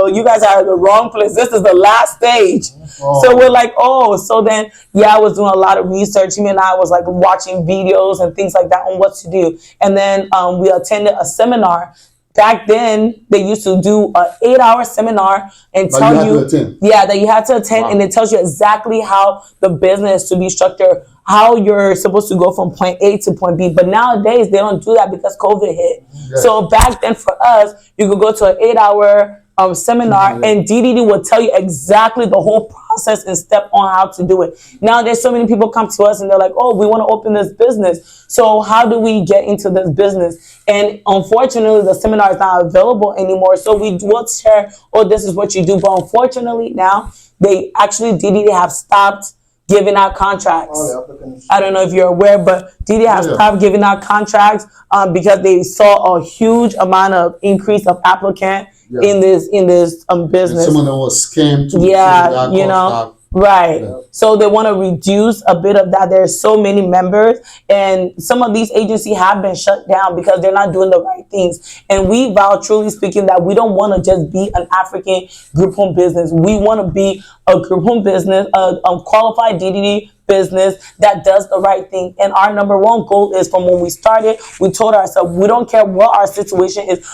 you guys are at the wrong place. This is the last stage. Oh. So we're like, oh. So then, I was doing a lot of research. Me and I was like watching videos and things like that on what to do. And then we attended a seminar. Back then, they used to do an 8-hour seminar and tell you that you had to attend. Wow. And it tells you exactly how the business to be structured, how you're supposed to go from point A to point B. But nowadays, they don't do that because COVID hit. Yes. So back then for us, you could go to an 8-hour seminar and DDD would tell you exactly the whole process and step on how to do it. Now there's so many people come to us and they're like, oh, we want to open this business. So how do we get into this business? And unfortunately, the seminar is not available anymore. So we will share, oh, this is what you do. But unfortunately now, they actually, DDD have stopped giving out contracts. I don't know if you're aware, but DD has stopped giving out contracts because they saw a huge amount of increase of applicant in this business. And someone that was scammed to right. Yeah. So they want to reduce a bit of that. There's so many members, and some of these agencies have been shut down because they're not doing the right things. And we vow, truly speaking, that we don't want to just be an African group home business. We want to be a group home business, a qualified DDD business that does the right thing. And our number one goal is, from when we started, we told ourselves, we don't care what our situation is.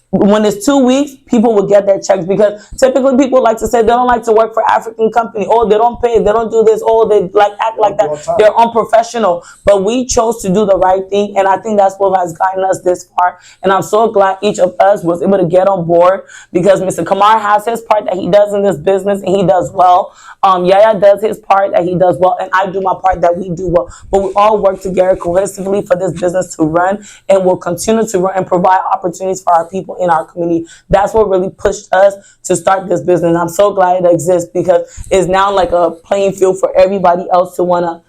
When it's 2 weeks, people will get their checks, because typically people like to say they don't like to work for African company. Oh, they don't pay, they don't do this. Oh, they act like that. They're unprofessional. But we chose to do the right thing, and I think that's what has gotten us this far. And I'm so glad each of us was able to get on board, because Mr. Kamar has his part that he does in this business, and he does well. Yaya does his part that he does well, and I do my part that we do well. But we all work together cohesively for this business to run, and we'll continue to run and provide opportunities for our people in our community. That's what really pushed us to start this business. And I'm so glad it exists, because it's now like a playing field for everybody else to want to,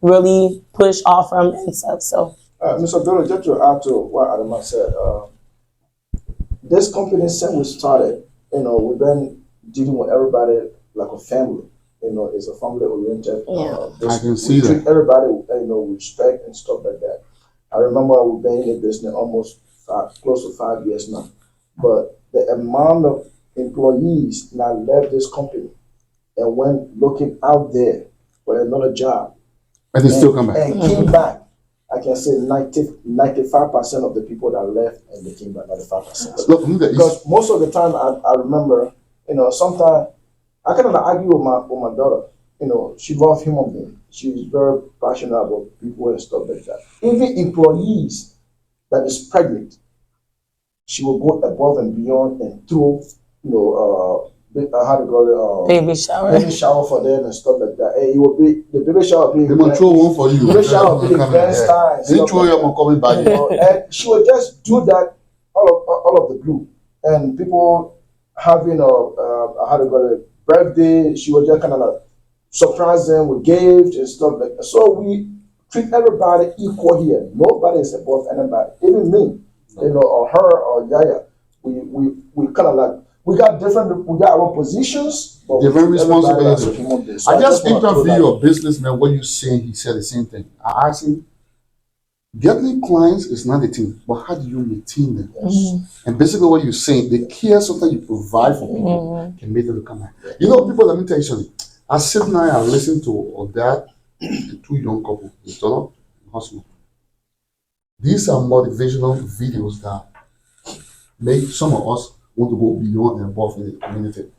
really push off from and stuff. So, Mr. Bello, just to add to what Adama said, this company, since we started, we've been dealing with everybody like a family. It's a family-oriented business. I can see that. Treat everybody, with respect and stuff like that. I remember we've been in the business almost close to 5 years now. But the amount of employees now left this company and went looking out there for another job. And they still come back. And came back. I can say 95% of the people that left, and they came back, 95%. Look, because most of the time, I remember, sometimes I kind of argue with my daughter. she loves human beings. She's very passionate about people and stuff like that. Even employees that is pregnant, she will go above and beyond and throw, how to call it, Baby shower. baby shower for them and stuff like that. And it will be the baby shower being They will throw one for you. baby shower will be the best time. They throw you on coming back. And she will just do that all of the blue. And people having how to call it, birthday, she will just kind of like surprise them with gifts and stuff like that. So we treat everybody equal here. Nobody is above anybody. Even me, or her or Yaya. We kind of like we got our positions, but different responsibilities. Human beings. So I just interviewed that. your businessman. What you saying? He said the same thing. I asked him, getting clients is not the thing, but how do you maintain them? And basically, what you're saying, the care sometimes you provide for people can make them come back. People, let me tell you something. I sit now and listen to that and two young couples, the daughter and husband. These are motivational videos that make some of us want to go beyond and above in the community.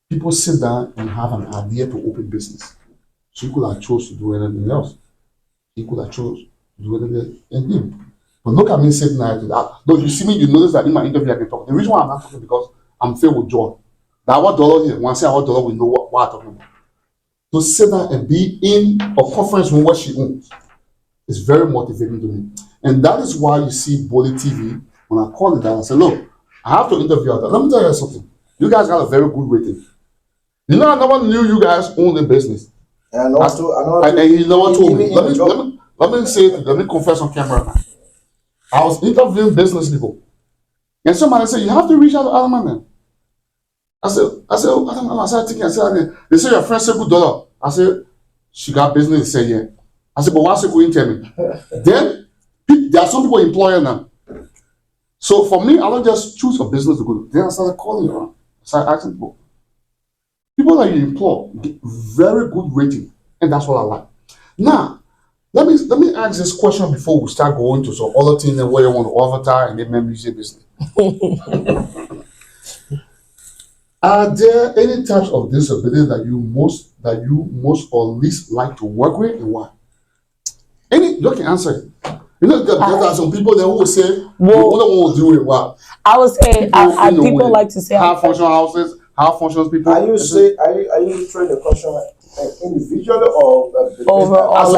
People sit down and have an idea to open business. She could have chose to do anything else. He could have chose to do anything. But look at me sitting there. Though you see me, you notice that in my interview I can talk. The reason why I'm not talking because I'm filled with joy. That our dollar here, when I say our dollar, we know what I'm talking about. To sit down and be in a conference room where she owns is very motivating to me. And that is why you see Bollitv, when I call it that, I say, look, I have to interview her. Let me tell you something. You guys got a very good rating. I never knew you guys owned a business. And you never told me. Let me confess on camera now. I was interviewing business people. And somebody said, you have to reach out to Adama, man. I said, Adama, I started thinking, they say your friend said good dollar. I said, she got business. They said, yeah. I said, but why she couldn't tell me? Then, there are some people employer now. So for me, I don't just choose a business to go to. Then I started calling around. I started asking people. People that you employ get very good rating. And that's what I like. Now, let me ask this question before we start going to some other things and where you want to advertise and then maybe your business. Are there any types of disability that you most or least like to work with and why? You can answer it. There are some people that will say, "Well, don't want to do it." Wow. I would say, people like to say, how functional houses, how functional people. Are you trying the question individually or overall? As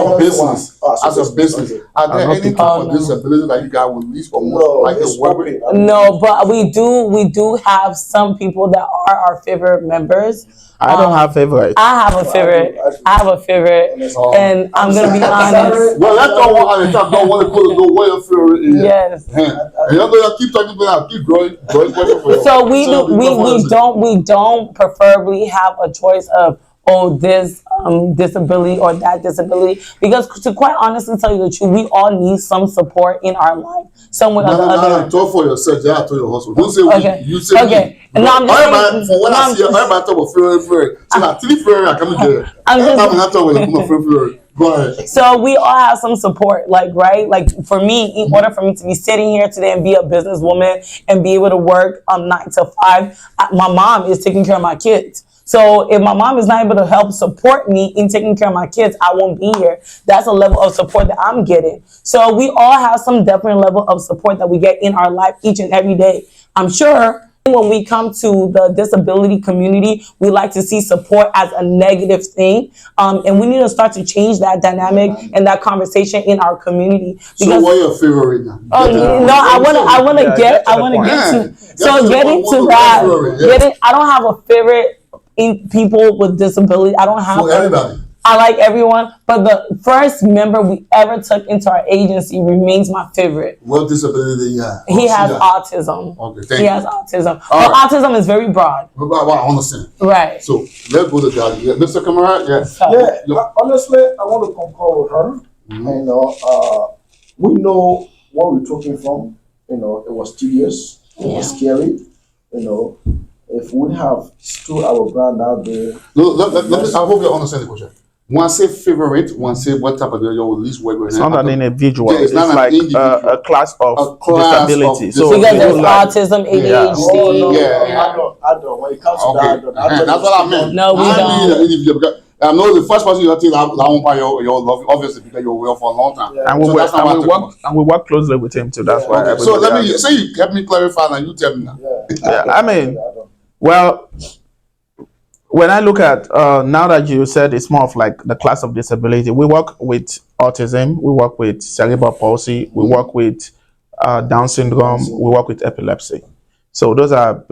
a business. Are there any type of disability that you guys would least or most like to work with? No, but we do have some people that are our favorite members. I don't have favorites. I have a favorite. And I'm gonna be honest. Well, that's not what I don't want to put a where your favorite is. Yes. And I keep talking about keep growing. So we don't preferably have a choice of this disability or that disability, because to quite honestly tell you the truth, we all need some support in our life, some way or the other. No, talk for yourself. Yeah, I told your husband. Don't say okay. You say okay. Me. No, I'm just for what I see, everybody talk about favorite. So now, three favorite, I come here. I'm not talking about favorite. Go ahead. So we all have some support, right? Like for me, in order for me to be sitting here today and be a businesswoman and be able to work 9 to 5, my mom is taking care of my kids. So if my mom is not able to help support me in taking care of my kids, I won't be here. That's a level of support that I'm getting. So we all have some definite level of support that we get in our life each and every day. I'm sure when we come to the disability community, we like to see support as a negative thing. And we need to start to change that dynamic and that conversation in our community. So what are your favorite now? I want to get to that. I don't have a favorite in people with disability. I don't have everybody. I like everyone, but the first member we ever took into our agency remains my favorite. What disability do you have? He has autism. Okay, thank you. He has autism. But autism is very broad. Well, I understand. Right. So let's go to that. Mr. Kamara, yes. Honestly, I want to concur with her. And we know where we're talking from. It was tedious. It was scary. If we have stood our ground out there. I hope you understand the question. When I say favorite, when I say what type of your least work with, it's not an individual. Yeah, it's not like a class of disability. So because there's autism, ADHD. I don't. when it comes to Okay, that, that's what I meant. No, we don't. Mean individual, because I know the first person you think that won't buy your love, obviously, because you're well for a long time. Yeah. And we So that's not what I'm talking and we work closely with him too. That's Yeah. why. Okay, so everybody let me has- say you help me clarify and you tell me now. Yeah. Yeah, I mean, don't. well, when I look at now that you said it's more of like the class of disability, we work with autism, we work with cerebral palsy, we work with Down syndrome, we work with epilepsy. So those are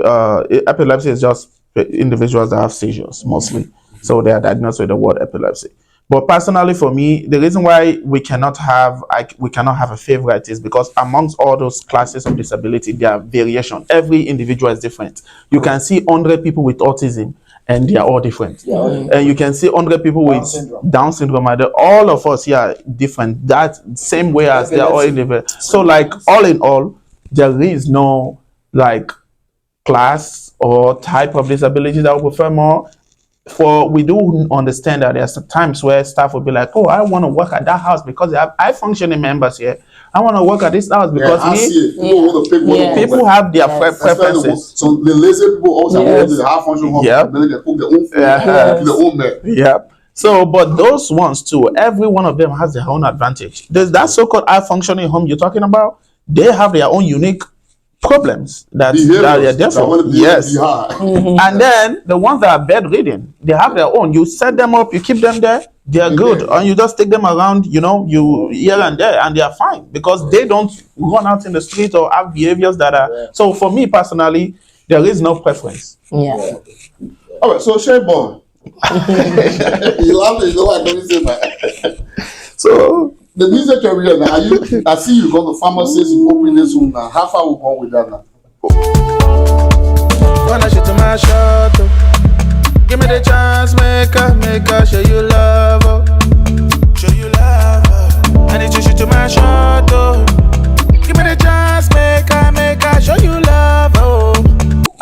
epilepsy is just individuals that have seizures mostly. So they are diagnosed with the word epilepsy. But personally, for me, the reason why we cannot have a favorite is because amongst all those classes of disability, there are variation. Every individual is different. You can see 100 people with autism, and they are all different. And you can see 100 people with Down syndrome, and all of us here are different. That same way as they are all individual. So, like all in all, there is no like class or type of disability that we prefer more. For we do understand that there's times where staff will be like, "Oh, I want to work at that house because they have high functioning members here. I want to work at this house because I see it. People want to pick one of them. people have their Especially preferences." so the lazy people also Yes. have the high functioning home. Yeah. They cook their own food, Yeah. cook their own meal. Yep. So, but those ones too, every one of them has their own advantage. There's that so-called high functioning home you're talking about. They have their own unique problems that they are therefore yes. And then the ones that are bedridden, they have their own. You set them up, you keep them there, they are good, and you just take them around, you here and there, and they are fine because they don't run out in the street or have behaviors that are. So for me personally, there is no preference. Yeah. All right, so Shay Boy, you love it, you know what I say, man. So The music career now, I see you go to pharmacies, you open this one now. How far we go with that now? Wanna shoot to my shot, oh. Give me the chance, make her show you love, oh. Show you love, oh. I need to shoot to my shot, oh. Give me the chance, make her show you love, oh.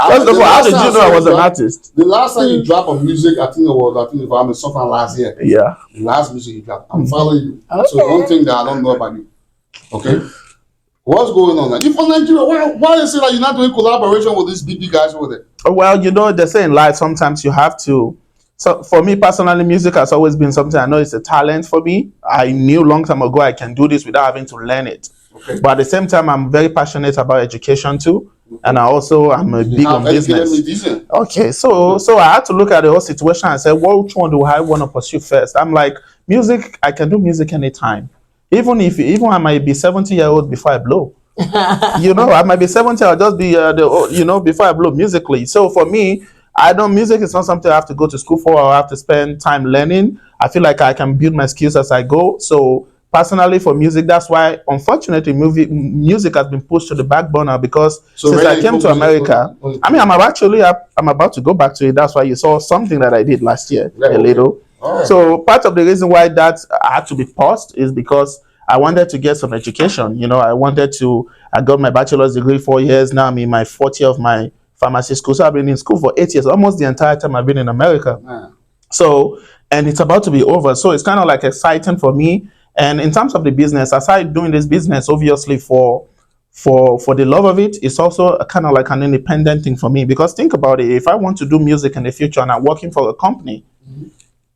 first of all, how did you know I was an artist? The last time you dropped on music, I think if I'm something last year. Yeah. The last music you dropped, I'm following you. So one thing that I don't know about you, okay? What's going on now? You from Nigeria? Why is it like you're not doing collaboration with these big guys over there? Well, they say in life sometimes you have to. So for me personally, music has always been something I know it's a talent for me. I knew long time ago I can do this without having to learn it. Okay. But at the same time, I'm very passionate about education too. And I'm a big on business. Okay, so I had to look at the whole situation and say, which one do I want to pursue first? I'm like, music, I can do music anytime. Even I might be 70-year-old before I blow. I might be 70, I'll just be before I blow musically. So for me, music is not something I have to go to school for or I have to spend time learning. I feel like I can build my skills as I go. So personally, for music, that's why, unfortunately, music has been pushed to the back burner because since I came to America, I'm about to go back to it. That's why you saw something that I did last year, a little. Right. So part of the reason why that had to be paused is because I wanted to get some education. I got my bachelor's degree 4 years. Now I'm in my fourth year of my pharmacy school. So I've been in school for 8 years, almost the entire time I've been in America. Man. So, and it's about to be over. So it's kind of like exciting for me. And in terms of the business, aside doing this business, obviously for the love of it, it's also kind of like an independent thing for me. Because think about it, if I want to do music in the future and I'm working for a company,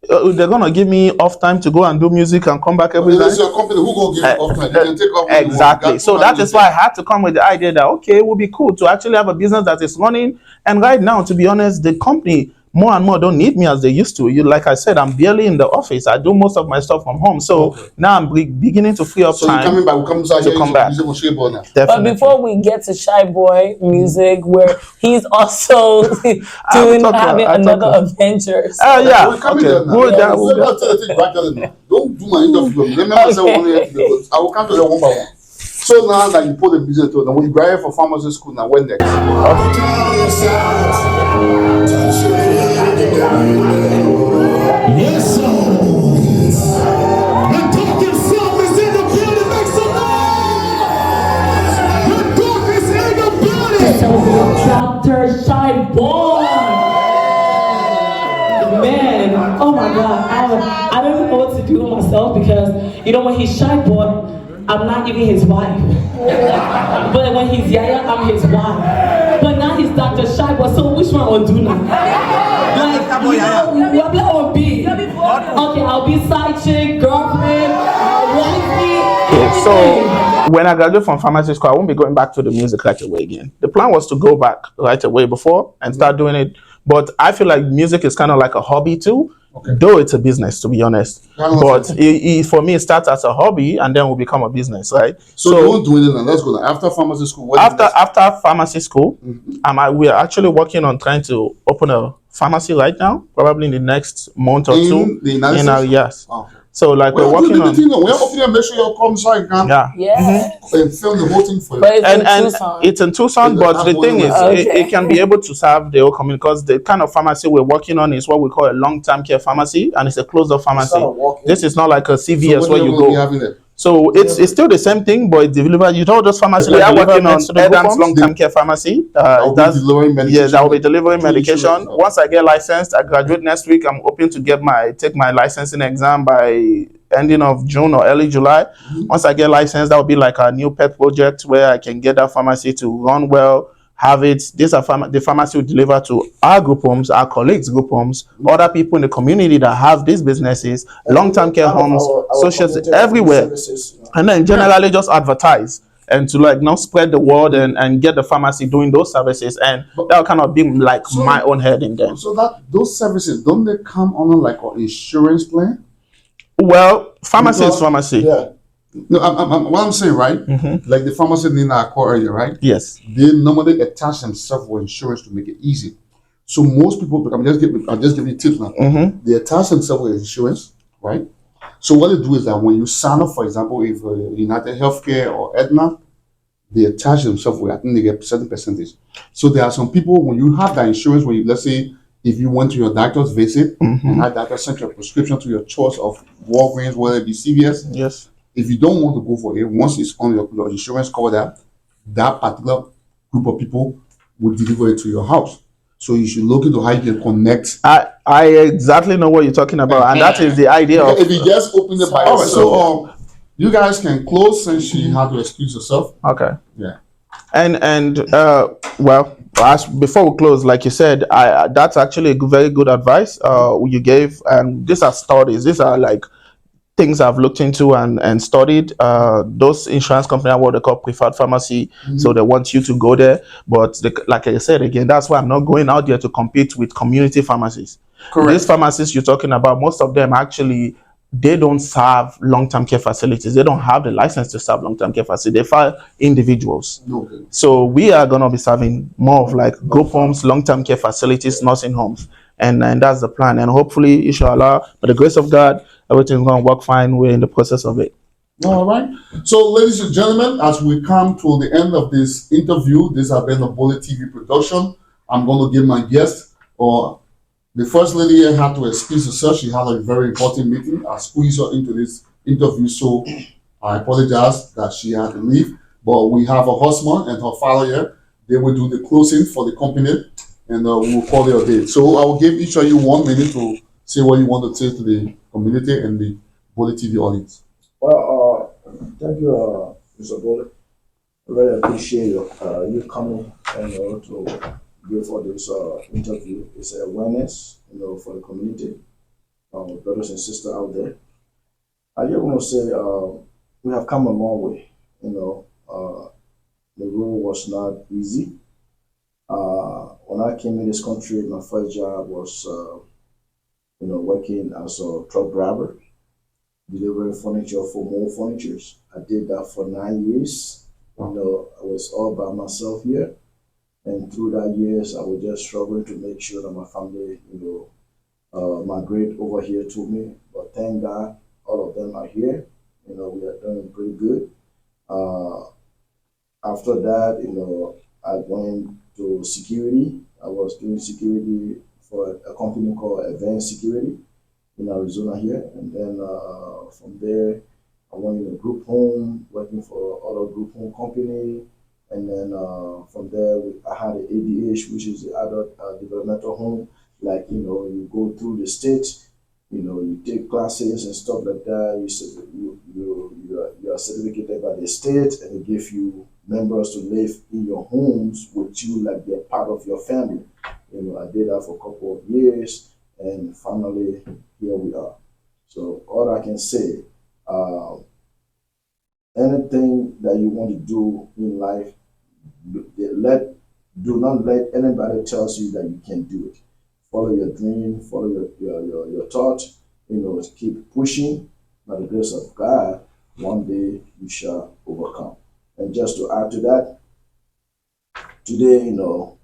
they're gonna give me off time to go and do music and come back every night. Your company who gonna give you off time? You can take off exactly. So that is why I had to come with the idea that it would be cool to actually have a business that is running. And right now, to be honest, the company more and more don't need me as they used to. Like I said, I'm barely in the office. I do most of my stuff from home. So now I'm beginning to free up time. So you're coming back. To come back. Definitely. But before we get to Shy Boy music, where he's also having another adventure. Oh yeah. We're coming there now. Don't do my interview. Remember, I said 1 year ago. I will come to them one by one. So now that you put the music to them, when you graduate for pharmacy school, now when next? Yes, sir. The darkest self is in the building. Make some noise. The darkest in the building. So Dr. Shy Boy. Man, oh my God. I don't even know what to do with myself because, when he's Shy Boy, I'm not even his wife. But when he's Yaya, I'm his wife. But now he's Dr. Shy shy boy, so which one I'll do now? Like, you know, we're playing on B. Okay, I'll be side chick, girlfriend, wifey, Okay, so everything. when I graduate from pharmacy school, I won't be going back to the music right away again. The plan was to go back right away before and start doing it. But I feel like music is kind of like a hobby too, though it's a business, to be honest. But for me, it starts as a hobby and then will become a business, right? So you won't do it now. Let's go now. After pharmacy school, what After pharmacy school, we are actually working on trying to open a pharmacy right now, probably in the next month or two. the United States? Yes. Okay. So like we're working on. We're opening, make sure you come so I can and film the whole thing for you. But it's in And Tucson. it's in Tucson, but the thing is, it can be able to serve the whole community because the kind of pharmacy we're working on is what we call a long-term care pharmacy, and it's a closed-up pharmacy. This is not like a CVS where you go. So it's still the same thing, but it's delivered. You know those pharmacies we are working on Adam's long-term care pharmacy. That will be delivering medication. Once I get licensed, I graduate next week. I'm hoping to take my licensing exam by ending of June or early July. Once I get licensed, that will be like a new pet project where I can get that pharmacy to run well. Have it. The pharmacy will deliver to our group homes, our colleagues' group homes, other people in the community that have these businesses, long-term care homes, socials everywhere, and then generally just advertise and to like now spread the word and get the pharmacy doing those services, and that will kind of be like my own head in them. So that those services don't they come under like an insurance plan? Well, pharmacy is pharmacy. Yeah. No, what I'm saying, right? Like the pharmacy in our core area, right? Yes. They normally attach themselves with insurance to make it easy. So most people, I'm just giving you tips now. They attach themselves with insurance, right? So what they do is that when you sign up, for example, if United Healthcare or Aetna, they attach themselves with, I think they get certain percentage. So there are some people, when you have that insurance, when you, let's say, if you went to your doctor's visit and that doctor sent your prescription to your choice of Walgreens, whether it be CVS, yes. If you don't want to go for it, once it's on your insurance cover that particular group of people will deliver it to your house. So you should look into how you can connect. I exactly know what you're talking about, and that is the idea of. If you just open it by yourself. So you guys can close since she had to excuse herself. Okay. Yeah. And well, before we close, like you said, that's actually a very good advice you gave, and these are studies. These are like things I've looked into and studied. Those insurance companies are what they call preferred pharmacy, so they want you to go there. But like I said again, that's why I'm not going out there to compete with community pharmacies. Correct. These pharmacies you're talking about, most of them actually, they don't serve long-term care facilities. They don't have the license to serve long-term care facilities. They file individuals. Okay. So we are going to be serving more of like group homes, long-term care facilities, nursing homes. And that's the plan. And hopefully, inshallah, by the grace of God, everything's going to work fine. We're in the process of it. All right. So, ladies and gentlemen, as we come to the end of this interview, this has been a Bollitv production. I'm going to give my guest, or the first lady here had to excuse herself. She had a very important meeting. I squeezed her into this interview, so I apologize that she had to leave. But we have her husband and her father here. They will do the closing for the company, and we will call it a day. So I will give each of you 1 minute to say what you want to say to the community and the Bollitv audience. Well, thank you, Mr. Bollit. I really appreciate you coming and to give for this interview. It's awareness, for the community, brothers and sisters out there. I just want to say we have come a long way. The road was not easy. When I came in this country, my first job was, working as a truck driver, delivering furniture for more furnitures. I did that for 9 years. I was all by myself here. And through that years, I was just struggling to make sure that my family, migrate over here to me. But thank God, all of them are here. We are doing pretty good. After that, I went to security. I was doing security for a company called Advanced Security in Arizona here. And then from there, I went in a group home, working for other group home company. And then from there, I had an ADH, which is the Adult Developmental Home. Like, you go through the state, you take classes and stuff like that. You are certificated by the state, and they give you members to live in your homes with you like they're part of your family. I did that for a couple of years, and finally here we are. So all I can say, anything that you want to do in life, do not let anybody tells you that you can't do it. Follow your dream, follow your thought, keep pushing. By the grace of God, one day you shall overcome. And just to add to that, today,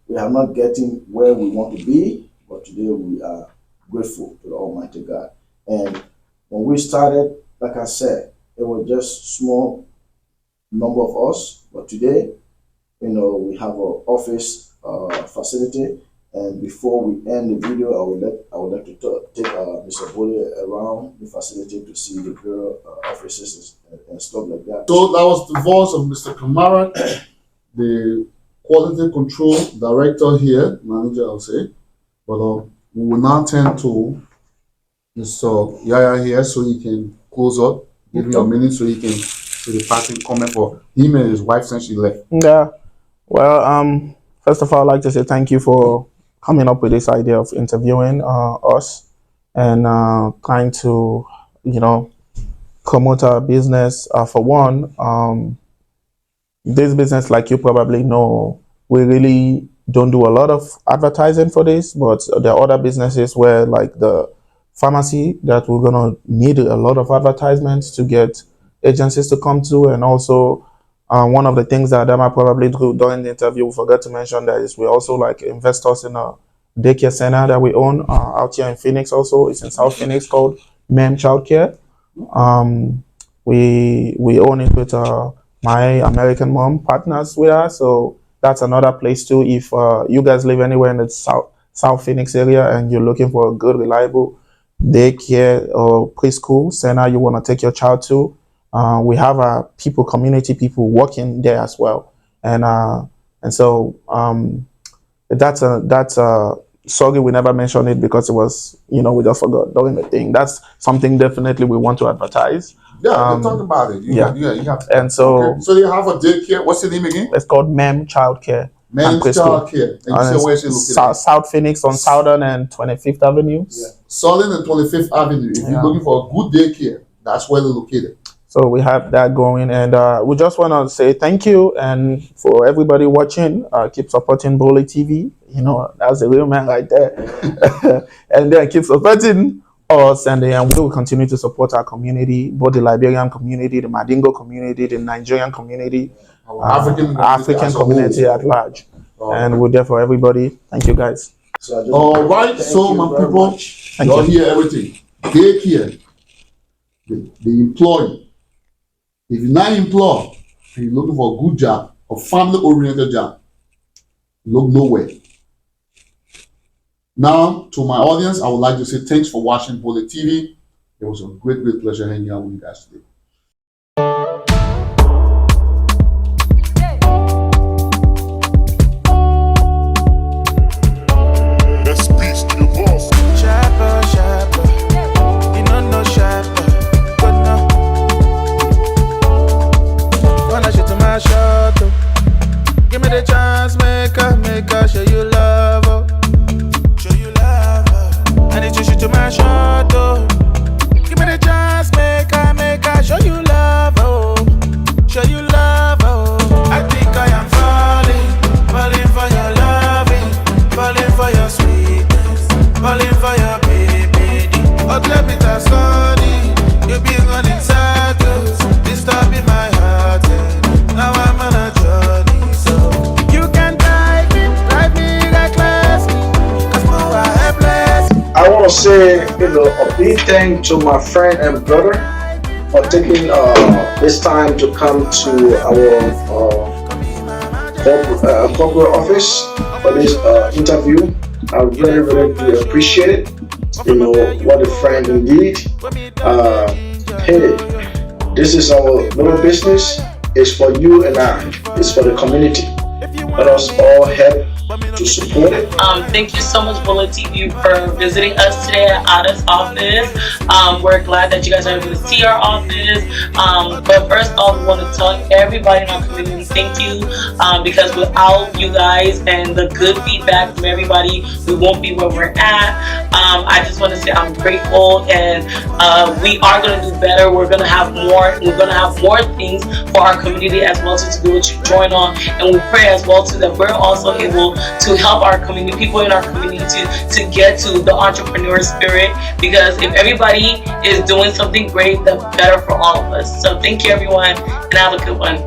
we are not getting where we want to be, but today we are grateful to the Almighty God. And when we started, like I said, it was just small number of us, but today, we have an office facility. And before we end the video, I would like to take Mr. Bollitv around the facility to see the girl offices and stuff like that. So that was the voice of Mr. Kamara, the quality control director here, manager, I'll say. But we will now turn to Mr. Yaya here so he can close up, give me a minute so he can see the parting comment for him and his wife since she left. Yeah. Well, first of all, I'd like to say thank you for coming up with this idea of interviewing us and trying to, promote our business. For one, this business, like you probably know, we really don't do a lot of advertising for this, but there are other businesses where, like the pharmacy, that we're going to need a lot of advertisements to get agencies to come to. And also, one of the things that Adama probably do during the interview, we forgot to mention that is we also like investors in a daycare center that we own out here in Phoenix also. It's in South Phoenix called MEM Childcare. We own it with my American mom partners with us. So that's another place too. If you guys live anywhere in the South Phoenix area and you're looking for a good, reliable daycare or preschool center you want to take your child to, we have community people working there as well, and so that's sorry we never mentioned it because it was we just forgot during the thing. That's something definitely we want to advertise. Yeah, talk about it. You have. And so, okay. So you have a daycare. What's the name again? It's called MEM Childcare. MEM Childcare. And you say where is it located? South Phoenix on Southern and 25th Avenue. Yeah. Southern and 25th Avenue. If you're looking for a good daycare, that's where they're located. So we have that going, and we just want to say thank you, and for everybody watching, keep supporting Bollitv. That's a real man right there. And then keep supporting us, and then we will continue to support our community, both the Liberian community, the Mandingo community, the Nigerian community, African community at large. And we're there for everybody. Thank you, guys. All right, so my people, you hear everything. Daycare, the employee. If you're not employed and you're looking for a good job, a family-oriented job, look nowhere. Now, to my audience, I would like to say thanks for watching Bollitv. It was a great pleasure hanging out with you guys today. Give me the chance, make her show you love, oh. Show you love, oh. I need to shoot to my shot, oh. Give me the chance, make her show you love, oh. Show you love, oh. I think I am falling for your loving, falling for your sweetness, falling for your baby. Oh, let me tell sorry, you be running circles, disturbing my heart, and now I'm on a journey, so you can drive me recklessly, 'cause now I have blessed. I want to say, a big thank to my friend and brother for taking this time to come to our corporate office for this interview. I really appreciate it. What a friend indeed. Hey, this is our little business. It's for you and I. It's for the community. Let us all help to support it. Thank you so much, Bollitv, for visiting us today at Ada's office. We're glad that you guys are able to see our office. But first off, we want to tell everybody in our community thank you, because without you guys and the good feedback from everybody, we won't be where we're at. I just want to say I'm grateful, and we are going to do better. We're going to have more. We're going to have more things for our community as well to be able to join on, and we pray as well too that we're also able to help our community, people in our community, to get to the entrepreneur spirit, because if everybody is doing something great, that's better for all of us. So thank you, everyone, and have a good one.